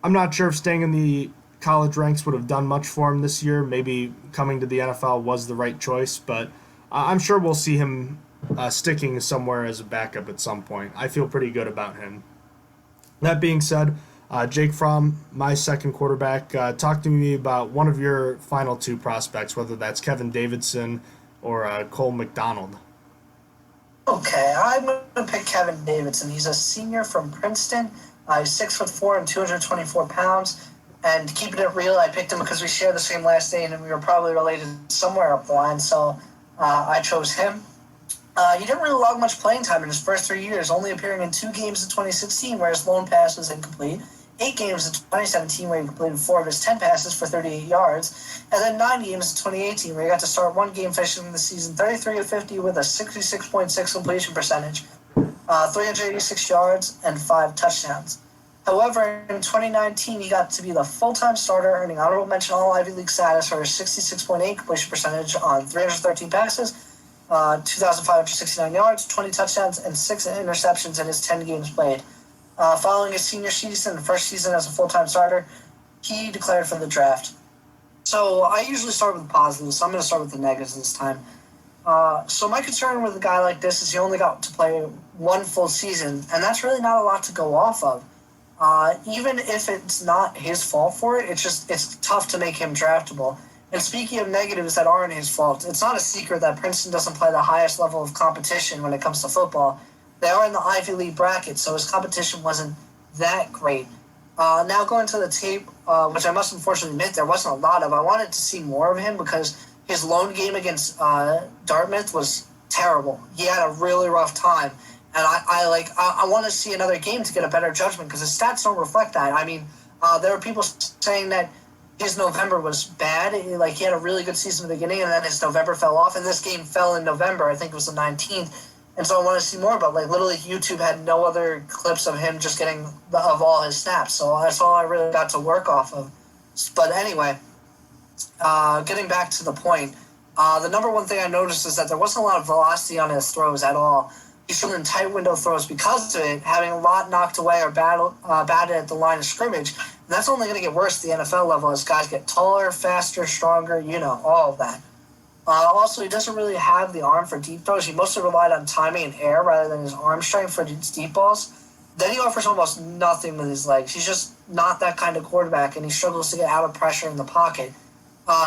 I'm not sure if staying in the college ranks would have done much for him this year. Maybe coming to the NFL was the right choice, but I'm sure we'll see him sticking somewhere as a backup at some point. I feel pretty good about him. That being said, Jake Fromm, my second quarterback. Talk to me about one of your final 2 prospects, whether that's Kevin Davidson or Cole McDonald. Okay, I'm going to pick Kevin Davidson. He's a senior from Princeton. He's 6'4" and 224 pounds. And keeping it real, I picked him because we share the same last name and we were probably related somewhere up the line. So I chose him. He didn't really log much playing time in his first 3 years, only appearing in 2 games in 2016 where his lone pass was incomplete, 8 games in 2017 where he completed 4 of his 10 passes for 38 yards, and then 9 games in 2018 where he got to start 1 game finishing the season 33 of 50 with a 66.6 completion percentage, 386 yards, and 5 touchdowns. However, in 2019, he got to be the full-time starter, earning honorable mention All Ivy League status for his 66.8 completion percentage on 313 passes, 2,569 yards, 20 touchdowns, and 6 interceptions in his 10 games played. Following his senior season and first season as a full-time starter, he declared for the draft. So I usually start with the positives, so I'm going to start with the negatives this time. So my concern with a guy like this is he only got to play 1 full season, and that's really not a lot to go off of. Even if it's not his fault for it, it's tough to make him draftable. And speaking of negatives that aren't his fault, it's not a secret that Princeton doesn't play the highest level of competition when it comes to football. They are in the Ivy League bracket, so his competition wasn't that great. Now going to the tape, which I must unfortunately admit there wasn't a lot of. I wanted to see more of him because his lone game against Dartmouth was terrible. He had a really rough time. And I want to see another game to get a better judgment because his stats don't reflect that. I mean, there are people saying that his November was bad. He had a really good season in the beginning, and then his November fell off. And this game fell in November. I think it was the 19th. And so I want to see more. But literally, YouTube had no other clips of him just getting of all his snaps. So that's all I really got to work off of. But anyway, getting back to the point, the number one thing I noticed is that there wasn't a lot of velocity on his throws at all. He's shooting tight window throws because of it, having a lot knocked away or batted at the line of scrimmage. And that's only going to get worse at the NFL level as guys get taller, faster, stronger, all of that. Also, he doesn't really have the arm for deep throws. He mostly relied on timing and air rather than his arm strength for his deep balls. Then he offers almost nothing with his legs. He's just not that kind of quarterback, and he struggles to get out of pressure in the pocket.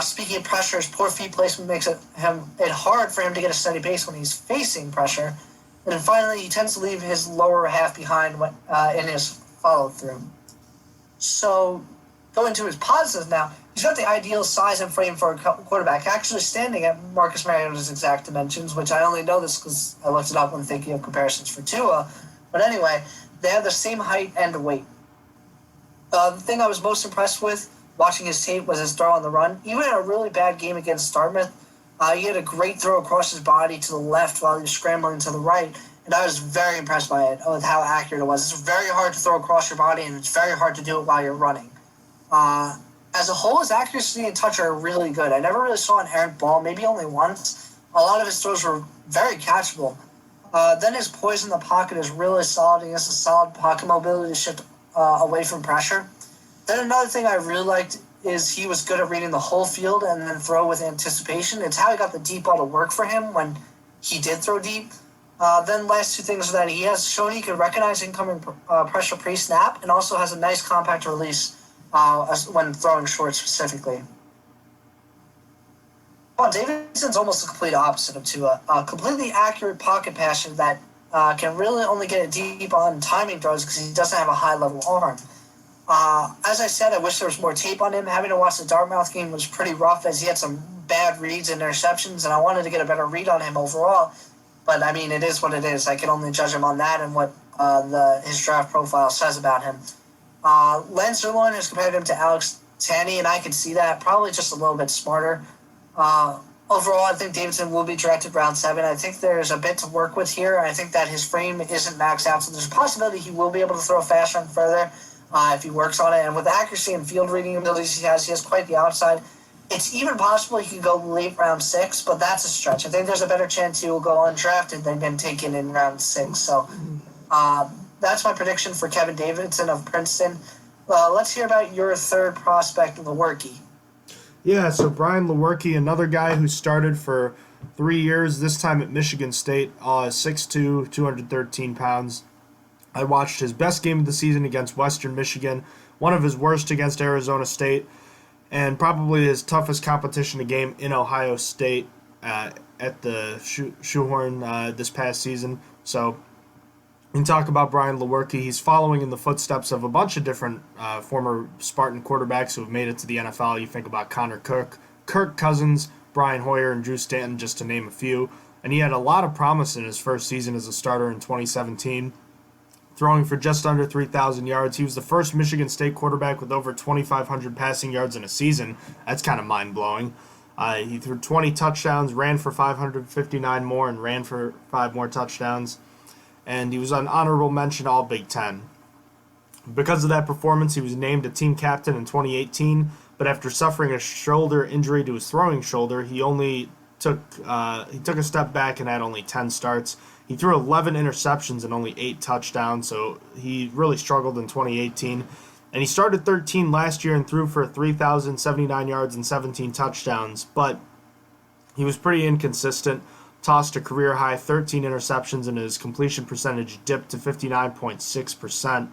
Speaking of pressure, his poor feet placement makes it hard for him to get a steady pace when he's facing pressure. And then finally, he tends to leave his lower half behind in his follow-through. So, going to his positives now, he's got the ideal size and frame for a quarterback, actually standing at Marcus Mariota's exact dimensions, which I only know this because I looked it up when thinking of comparisons for Tua. But anyway, they have the same height and weight. The thing I was most impressed with watching his tape was his throw on the run. Even in a really bad game against Dartmouth, he had a great throw across his body to the left while he was scrambling to the right, and I was very impressed by it, with how accurate it was. It's very hard to throw across your body, and it's very hard to do it while you're running. As a whole, his accuracy and touch are really good. I never really saw an errant ball, maybe only once. A lot of his throws were very catchable. Then his poise in the pocket is really solid. He has a solid pocket mobility to shift away from pressure. Then another thing I really liked is he was good at reading the whole field and then throw with anticipation. It's how he got the deep ball to work for him when he did throw deep. Then last 2 things are that he has shown he can recognize incoming pressure pre-snap and also has a nice compact release when throwing short specifically. Well, Davidson's almost the complete opposite of Tua. A completely accurate pocket passer that can really only get it deep on timing throws because he doesn't have a high-level arm. As I said, I wish there was more tape on him. Having to watch the Dartmouth game was pretty rough as he had some bad reads and interceptions, and I wanted to get a better read on him overall. But, I mean, it is what it is. I can only judge him on that and what his draft profile says about him. Lance Zierlein has compared him to Alex Tanney, and I can see that. Probably just a little bit smarter. Overall, I think Davidson will be drafted round 7. I think there's a bit to work with here. I think that his frame isn't maxed out, so there's a possibility he will be able to throw faster and further if he works on it. And with the accuracy and field reading abilities he has quite the outside. It's even possible he could go late round 6, but that's a stretch. I think there's a better chance he will go undrafted than get taken in round 6. So that's my prediction for Kevin Davidson of Princeton. Let's hear about your third prospect, Lewerke. Yeah, so Brian Lewerke, another guy who started for 3 years, this time at Michigan State, 6'2", 213 pounds. I watched his best game of the season against Western Michigan, one of his worst against Arizona State, and probably his toughest competition game in Ohio State at the Shoehorn this past season. So we can talk about Brian Lewerke. He's following in the footsteps of a bunch of different former Spartan quarterbacks who have made it to the NFL. You think about Connor Cook, Kirk Cousins, Brian Hoyer, and Drew Stanton, just to name a few. and he had a lot of promise in his first season as a starter in 2017, throwing for just under 3,000 yards. He was the first Michigan State quarterback with over 2,500 passing yards in a season. That's kind of mind-blowing. He threw 20 touchdowns, ran for 559 more, and ran for 5 more touchdowns. And he was an honorable mention All Big Ten. Because of that performance, he was named a team captain in 2018, but after suffering a shoulder injury to his throwing shoulder, he took a step back and had only 10 starts. He threw 11 interceptions and only 8 touchdowns, so he really struggled in 2018. And he started 13 last year and threw for 3,079 yards and 17 touchdowns, but he was pretty inconsistent, tossed a career-high 13 interceptions, and his completion percentage dipped to 59.6%.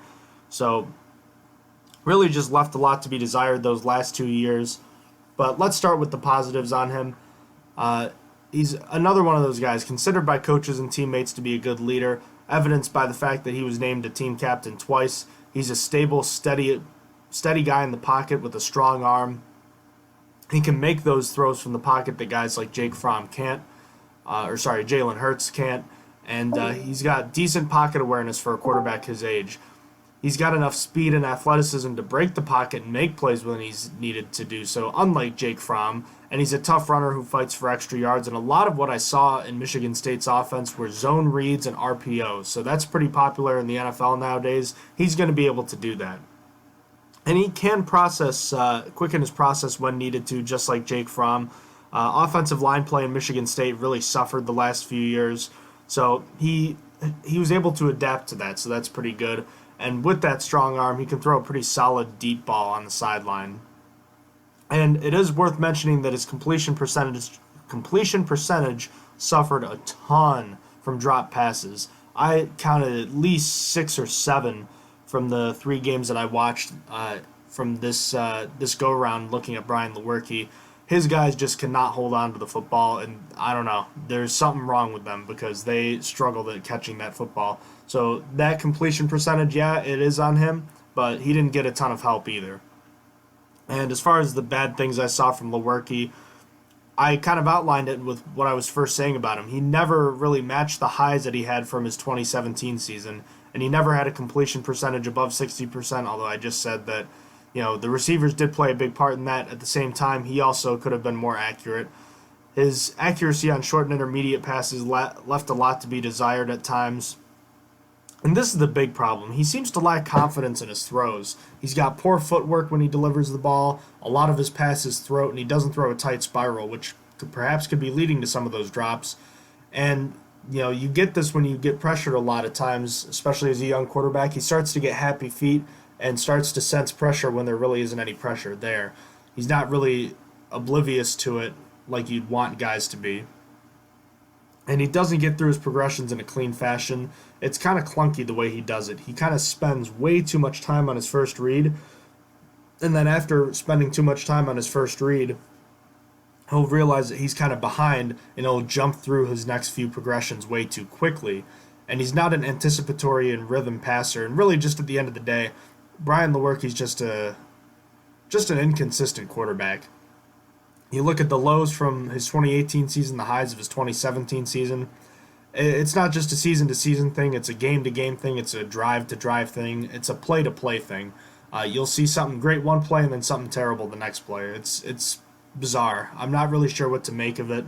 So really just left a lot to be desired those last 2 years. But let's start with the positives on him. He's another one of those guys considered by coaches and teammates to be a good leader, evidenced by the fact that he was named a team captain twice. He's a stable, steady guy in the pocket with a strong arm. He can make those throws from the pocket that guys like Jalen Hurts can't. And he's got decent pocket awareness for a quarterback his age. He's got enough speed and athleticism to break the pocket and make plays when he's needed to do so, unlike Jake Fromm. And he's a tough runner who fights for extra yards. And a lot of what I saw in Michigan State's offense were zone reads and RPOs. So that's pretty popular in the NFL nowadays. He's going to be able to do that. And he can quicken his process when needed to, just like Jake Fromm. Offensive line play in Michigan State really suffered the last few years. So he was able to adapt to that, so that's pretty good. And with that strong arm, he can throw a pretty solid deep ball on the sideline. And it is worth mentioning that his completion percentage suffered a ton from drop passes. I counted at least 6 or 7 from the 3 games that I watched from this go-around looking at Brian Lewerke. His guys just cannot hold on to the football, and I don't know. There's something wrong with them because they struggled at catching that football. So that completion percentage, yeah, it is on him, but he didn't get a ton of help either. And as far as the bad things I saw from Lewerke, I kind of outlined it with what I was first saying about him. He never really matched the highs that he had from his 2017 season, and he never had a completion percentage above 60%, although I just said that the receivers did play a big part in that. At the same time, he also could have been more accurate. His accuracy on short and intermediate passes left a lot to be desired at times. And this is the big problem. He seems to lack confidence in his throws. He's got poor footwork when he delivers the ball. A lot of his passes throat, and he doesn't throw a tight spiral, which could be leading to some of those drops. And you get this when you get pressured a lot of times, especially as a young quarterback. He starts to get happy feet and starts to sense pressure when there really isn't any pressure there. He's not really oblivious to it like you'd want guys to be. And he doesn't get through his progressions in a clean fashion. It's kind of clunky the way he does it. He kind of spends way too much time on his first read, and then after spending too much time on his first read, he'll realize that he's kind of behind, and he'll jump through his next few progressions way too quickly. And he's not an anticipatory and rhythm passer, and really just at the end of the day, Brian Lewerke's just an inconsistent quarterback. You look at the lows from his 2018 season, the highs of his 2017 season. It's not just a season-to-season thing. It's a game-to-game thing. It's a drive-to-drive thing. It's a play-to-play thing. You'll see something great one play and then something terrible the next play. It's bizarre. I'm not really sure what to make of it.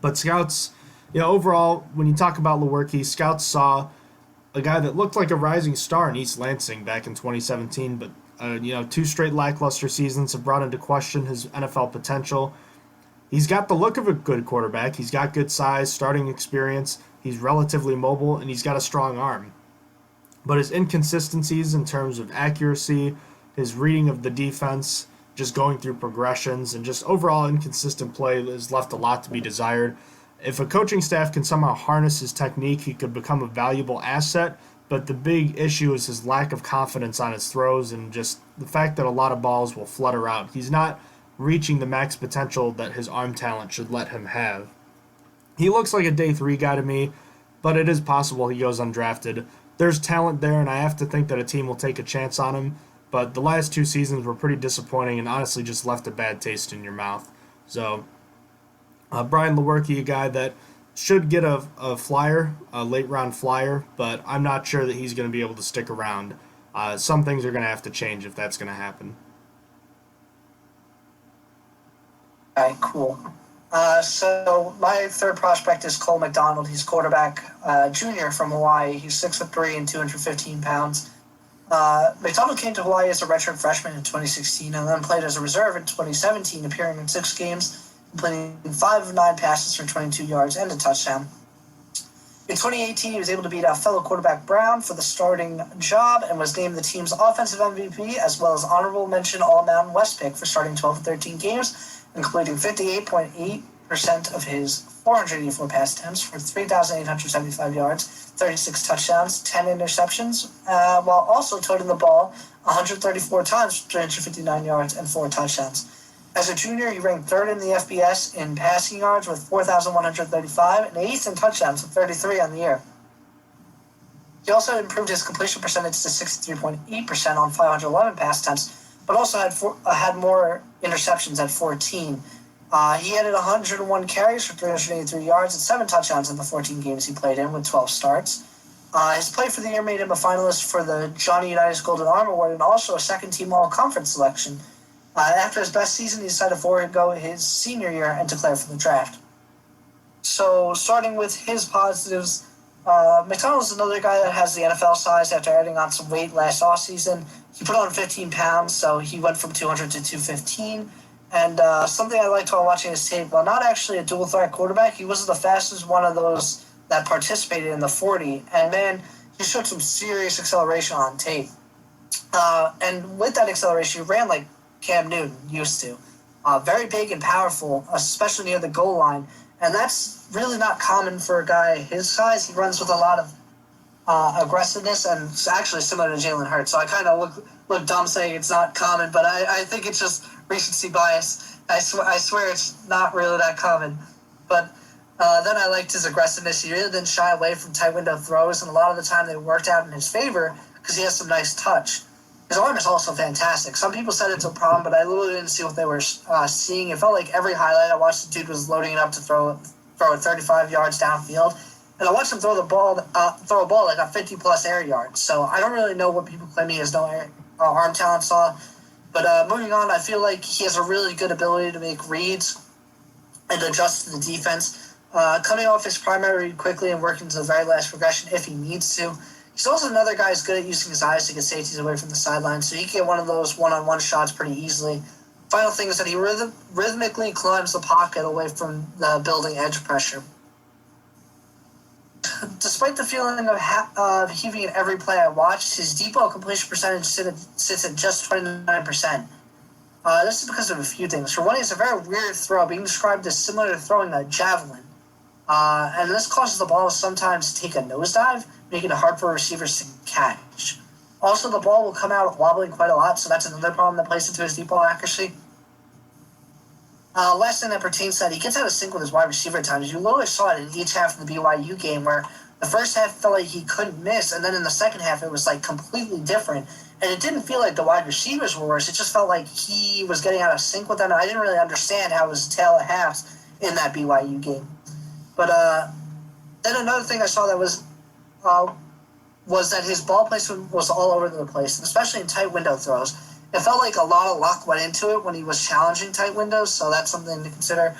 But scouts, overall, when you talk about Lewerke, scouts saw a guy that looked like a rising star in East Lansing back in 2017, but 2 straight lackluster seasons have brought into question his NFL potential. He's got the look of a good quarterback. He's got good size, starting experience. He's relatively mobile, and he's got a strong arm. But his inconsistencies in terms of accuracy, his reading of the defense, just going through progressions, and just overall inconsistent play has left a lot to be desired. If a coaching staff can somehow harness his technique, he could become a valuable asset, but the big issue is his lack of confidence on his throws and just the fact that a lot of balls will flutter out. He's not reaching the max potential that his arm talent should let him have. He looks like a day 3 guy to me, but it is possible he goes undrafted. There's talent there, and I have to think that a team will take a chance on him, but the last 2 seasons were pretty disappointing and honestly just left a bad taste in your mouth. So Brian Lewerke, a guy that should get a flyer, a late round flyer, but I'm not sure that he's going to be able to stick around. Some things are going to have to change if that's going to happen. All right, cool. So my third prospect is Cole McDonald. He's quarterback junior from Hawaii. He's 6'3" and 215 pounds. McDonald came to Hawaii as a redshirt freshman in 2016 and then played as a reserve in 2017, appearing in 6 games, completing 5 of 9 passes for 22 yards and a touchdown. In 2018, he was able to beat out fellow quarterback Brown for the starting job and was named the team's offensive MVP, as well as honorable mention All-Mountain West pick for starting 12 of 13 games, including 58.8% of his 484 pass attempts for 3,875 yards, 36 touchdowns, 10 interceptions, while also toting the ball 134 times for 359 yards and 4 touchdowns. As a junior, he ranked 3rd in the FBS in passing yards with 4,135 and 8th in touchdowns with 33 on the year. He also improved his completion percentage to 63.8% on 511 pass attempts, but also had more interceptions at 14. He added 101 carries for 383 yards and 7 touchdowns in the 14 games he played in with 12 starts. His play for the year made him a finalist for the Johnny Unitas Golden Arm Award and also a second-team All-Conference selection. After his best season, he decided to forego his senior year and declare for the draft. So, starting with his positives, McDonald is another guy that has the NFL size after adding on some weight last offseason. He put on 15 pounds, so he went from 200 to 215. And something I liked while watching his tape, while not actually a dual-threat quarterback, he was the fastest one of those that participated in the 40. And, man, he showed some serious acceleration on tape. And with that acceleration, he ran like Cam Newton used to. Very big and powerful, especially near the goal line. And that's really not common for a guy his size. He runs with a lot of aggressiveness, and it's actually similar to Jalen Hurts. So I kind of look dumb saying it's not common, but I think it's just recency bias. I swear it's not really that common. But then I liked his aggressiveness. He really didn't shy away from tight window throws, and a lot of the time they worked out in his favor because he has some nice touch. His arm is also fantastic. Some people said it's a problem, but I literally didn't see what they were seeing. It felt like every highlight I watched, the dude was loading it up to throw it 35 yards downfield. And I watched him throw a ball like a 50-plus air yards. So I don't really know what people claim he has no arm talent saw. But moving on, I feel like he has a really good ability to make reads and adjust to the defense. Coming off his primary read quickly and working to the very last progression if he needs to. He's also another guy who's good at using his eyes to get safeties away from the sideline, so he can get one of those one-on-one shots pretty easily. Final thing is that he rhythmically climbs the pocket away from the building edge pressure. Despite the feeling of heaving in every play I watched, his deep ball completion percentage sits at just 29%. This is because of a few things. For one, it's a very weird throw, being described as similar to throwing a javelin. And this causes the ball to sometimes take a nosedive, making it hard for receivers to catch. Also, the ball will come out wobbling quite a lot, so that's another problem that plays into his deep ball accuracy. Last thing that pertains to that, he gets out of sync with his wide receiver times. You literally saw it in each half of the BYU game where the first half felt like he couldn't miss, and then in the second half it was like completely different. And it didn't feel like the wide receivers were worse. It just felt like he was getting out of sync with them, and I didn't really understand how it was a tale of halves in that BYU game. But then another thing I saw that was that his ball placement was all over the place, especially in tight window throws. It felt like a lot of luck went into it when he was challenging tight windows, so that's something to consider.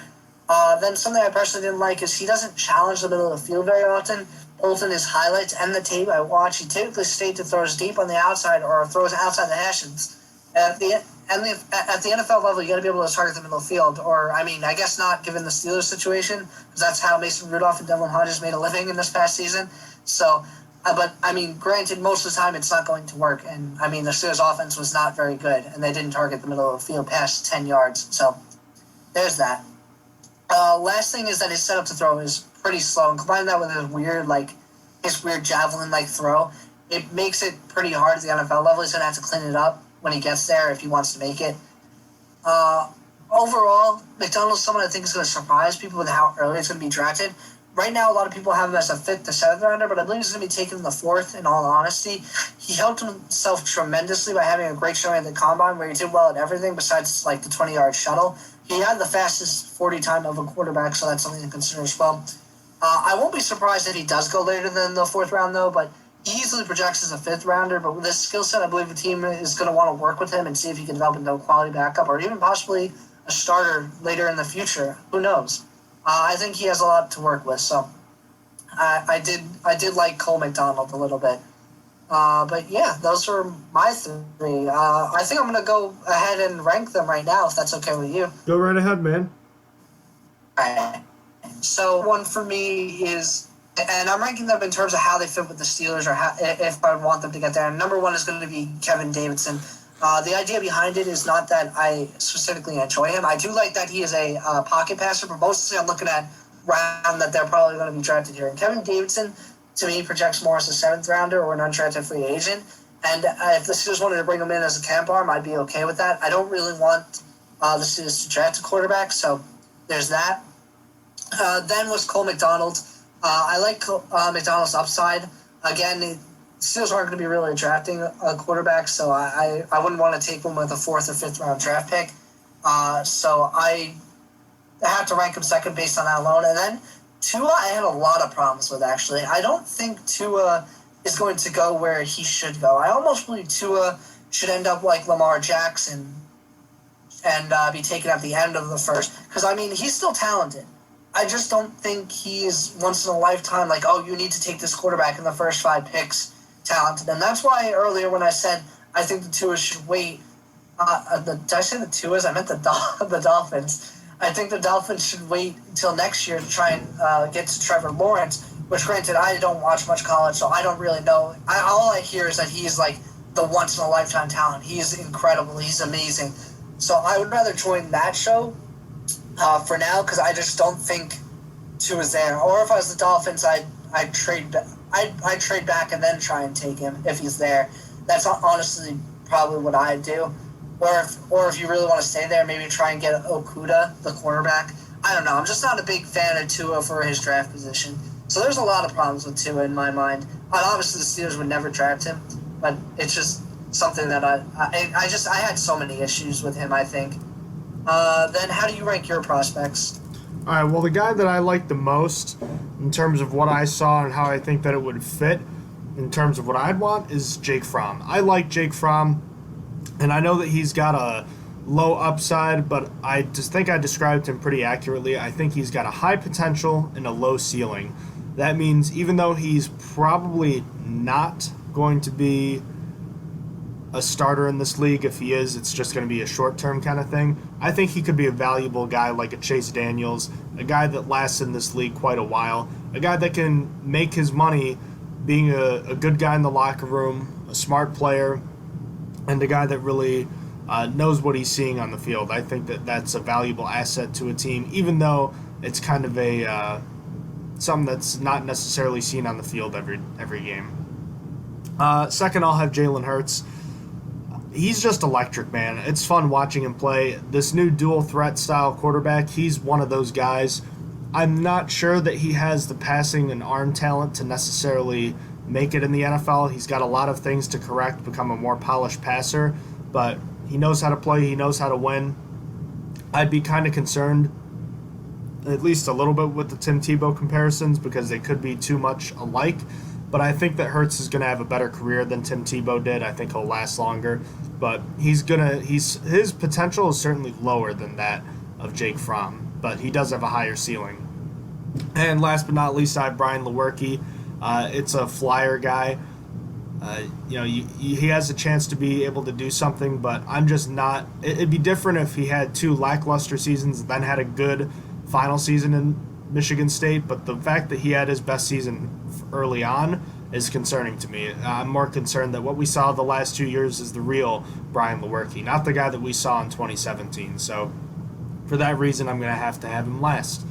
Then something I personally didn't like is he doesn't challenge the middle of the field very often. Both in his highlights and the tape I watch, he typically stays to throws deep on the outside or throws outside the hashes. At the NFL level, you got to be able to target the middle of the field. Or, I mean, I guess not given the Steelers situation, because that's how Mason Rudolph and Devlin Hodges made a living in this past season. So, but, I mean, granted, most of the time it's not going to work. And, I mean, the Steelers' offense was not very good, and they didn't target the middle of the field past 10 yards. So, there's that. Last thing is that his setup to throw is pretty slow. And combine that with his weird javelin-like throw, it makes it pretty hard at the NFL level. He's going to have to clean it up when he gets there if he wants to make it. Overall, McDonald's someone I think is going to surprise people with how early it's going to be drafted. Right now, a lot of people have him as a 5th to 7th rounder, but I believe he's going to be taken in the 4th, in all honesty. He helped himself tremendously by having a great showing at the Combine where he did well at everything besides like the 20-yard shuttle. He had the fastest 40 time of a quarterback, so that's something to consider as well. I won't be surprised if he does go later than the 4th round, though, but he easily projects as a 5th rounder. But with this skill set, I believe the team is going to want to work with him and see if he can develop into a quality backup or even possibly a starter later in the future. Who knows? I think he has a lot to work with, so I did like Cole McDonald a little bit. But yeah, those are my 3. I think I'm going to go ahead and rank them right now, if that's okay with you. Go right ahead, man. All right. So one for me is, and I'm ranking them in terms of how they fit with the Steelers or how, if I want them to get there. And number 1 is going to be Kevin Davidson. The idea behind it is not that I specifically enjoy him. I do like that he is a pocket passer, but mostly I'm looking at round that they're probably going to be drafted here. And Kevin Davidson, to me, projects more as a 7th rounder or an undrafted free agent. And if the Steelers wanted to bring him in as a camp arm, I'd be okay with that. I don't really want the Steelers to draft a quarterback, so there's that. Then was Cole McDonald. I like McDonald's upside. Again, the Steelers aren't going to be really drafting a quarterback, so I wouldn't want to take one with a 4th or 5th round draft pick. So I have to rank him second based on that alone. And then Tua, I had a lot of problems with, actually. I don't think Tua is going to go where he should go. I almost believe Tua should end up like Lamar Jackson and be taken at the end of the first. Because, I mean, he's still talented. I just don't think he's once in a lifetime like, oh, you need to take this quarterback in the first 5 picks talented. And that's why earlier when I said I think the Tuas should wait, did I say the Tuas? I meant the Dolphins. I think the Dolphins should wait until next year to try and get to Trevor Lawrence, which granted, I don't watch much college, so I don't really know. All I hear is that he's like the once-in-a-lifetime talent. He's incredible. He's amazing. So I would rather join that show for now, because I just don't think Tua's there. Or if I was the Dolphins, I'd trade back and then try and take him if he's there. That's honestly probably what I'd do. Or if you really want to stay there, maybe try and get Okuda, the quarterback. I don't know. I'm just not a big fan of Tua for his draft position. So there's a lot of problems with Tua in my mind. And obviously the Steelers would never draft him, but it's just something that I had so many issues with him, I think. Then how do you rank your prospects? All right, well, the guy that I like the most in terms of what I saw and how I think that it would fit in terms of what I'd want is Jake Fromm. I like Jake Fromm, and I know that he's got a low upside, but I just think I described him pretty accurately. I think he's got a high potential and a low ceiling. That means even though he's probably not going to be a starter in this league, if he is, it's just going to be a short-term kind of thing. I think he could be a valuable guy like a Chase Daniels, a guy that lasts in this league quite a while, a guy that can make his money being a good guy in the locker room, a smart player, and a guy that really knows what he's seeing on the field. I think that that's a valuable asset to a team, even though it's kind of a something that's not necessarily seen on the field every game. Second, I'll have Jalen Hurts. He's just electric, man. It's fun watching him play. This new dual threat style quarterback, he's one of those guys. I'm not sure that he has the passing and arm talent to necessarily make it in the NFL. He's got a lot of things to correct, become a more polished passer, but he knows how to play, he knows how to win. I'd be kind of concerned, at least a little bit, with the Tim Tebow comparisons because they could be too much alike. But I think that Hurts is going to have a better career than Tim Tebow did. I think he'll last longer. But his potential is certainly lower than that of Jake Fromm. But he does have a higher ceiling. And last but not least, I have Brian Lewerke. It's a flyer guy. He has a chance to be able to do something, but I'm just not. It'd be different if he had 2 lackluster seasons and then had a good final season in Michigan State, but the fact that he had his best season early on is concerning to me. I'm more concerned that what we saw the last 2 years is the real Brian Lewerke, not the guy that we saw in 2017. So for that reason, I'm going to have him last.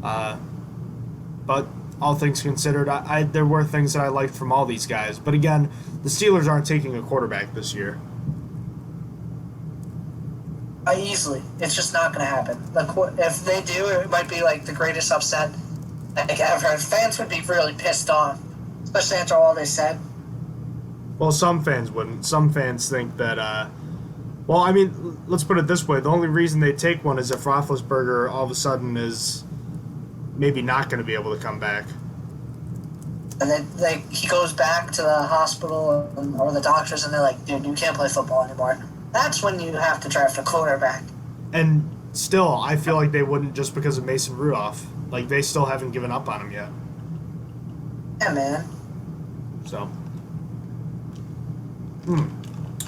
But all things considered, there were things that I liked from all these guys. But again, the Steelers aren't taking a quarterback this year. Easily. It's just not going to happen. If they do, it might be like the greatest upset ever. Fans would be really pissed off, especially after all they said. Well, some fans wouldn't. Some fans think that, let's put it this way. The only reason they take one is if Roethlisberger all of a sudden is maybe not going to be able to come back. And then he goes back to the hospital or the doctors, and they're like, dude, you can't play football anymore. That's when you have to draft a quarterback. And still, I feel like they wouldn't just because of Mason Rudolph. Like, they still haven't given up on him yet. Yeah, man. So.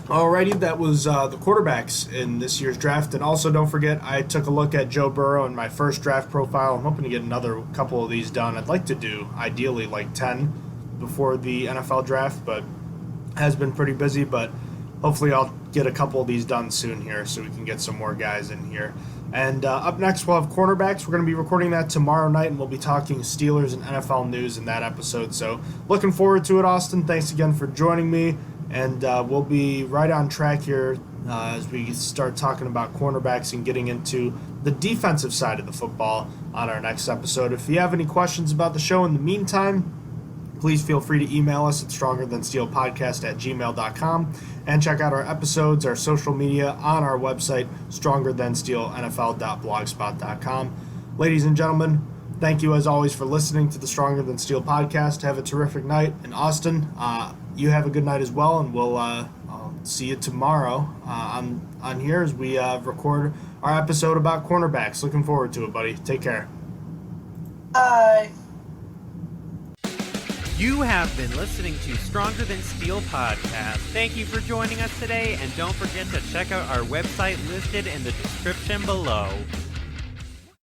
Alrighty, that was the quarterbacks in this year's draft. And also, don't forget, I took a look at Joe Burrow in my first draft profile. I'm hoping to get another couple of these done. I'd like to do, ideally, like 10 before the NFL draft, but has been pretty busy. But hopefully I'll get a couple of these done soon here so we can get some more guys in here. And up next, we'll have cornerbacks. We're going to be recording that tomorrow night, and we'll be talking Steelers and NFL news in that episode. So looking forward to it, Austin. Thanks again for joining me. And we'll be right on track here as we start talking about cornerbacks and getting into the defensive side of the football on our next episode. If you have any questions about the show in the meantime, please feel free to email us at strongerthansteelpodcast@gmail.com and check out our episodes, our social media on our website, strongerthansteelnfl.blogspot.com. Ladies and gentlemen, thank you as always for listening to the Stronger Than Steel podcast. Have a terrific night. And Austin, you have a good night as well, and we'll I'll see you tomorrow on here as we record our episode about cornerbacks. Looking forward to it, buddy. Take care. Bye. You have been listening to Stronger Than Steel podcast. Thank you for joining us today, and don't forget to check out our website listed in the description below.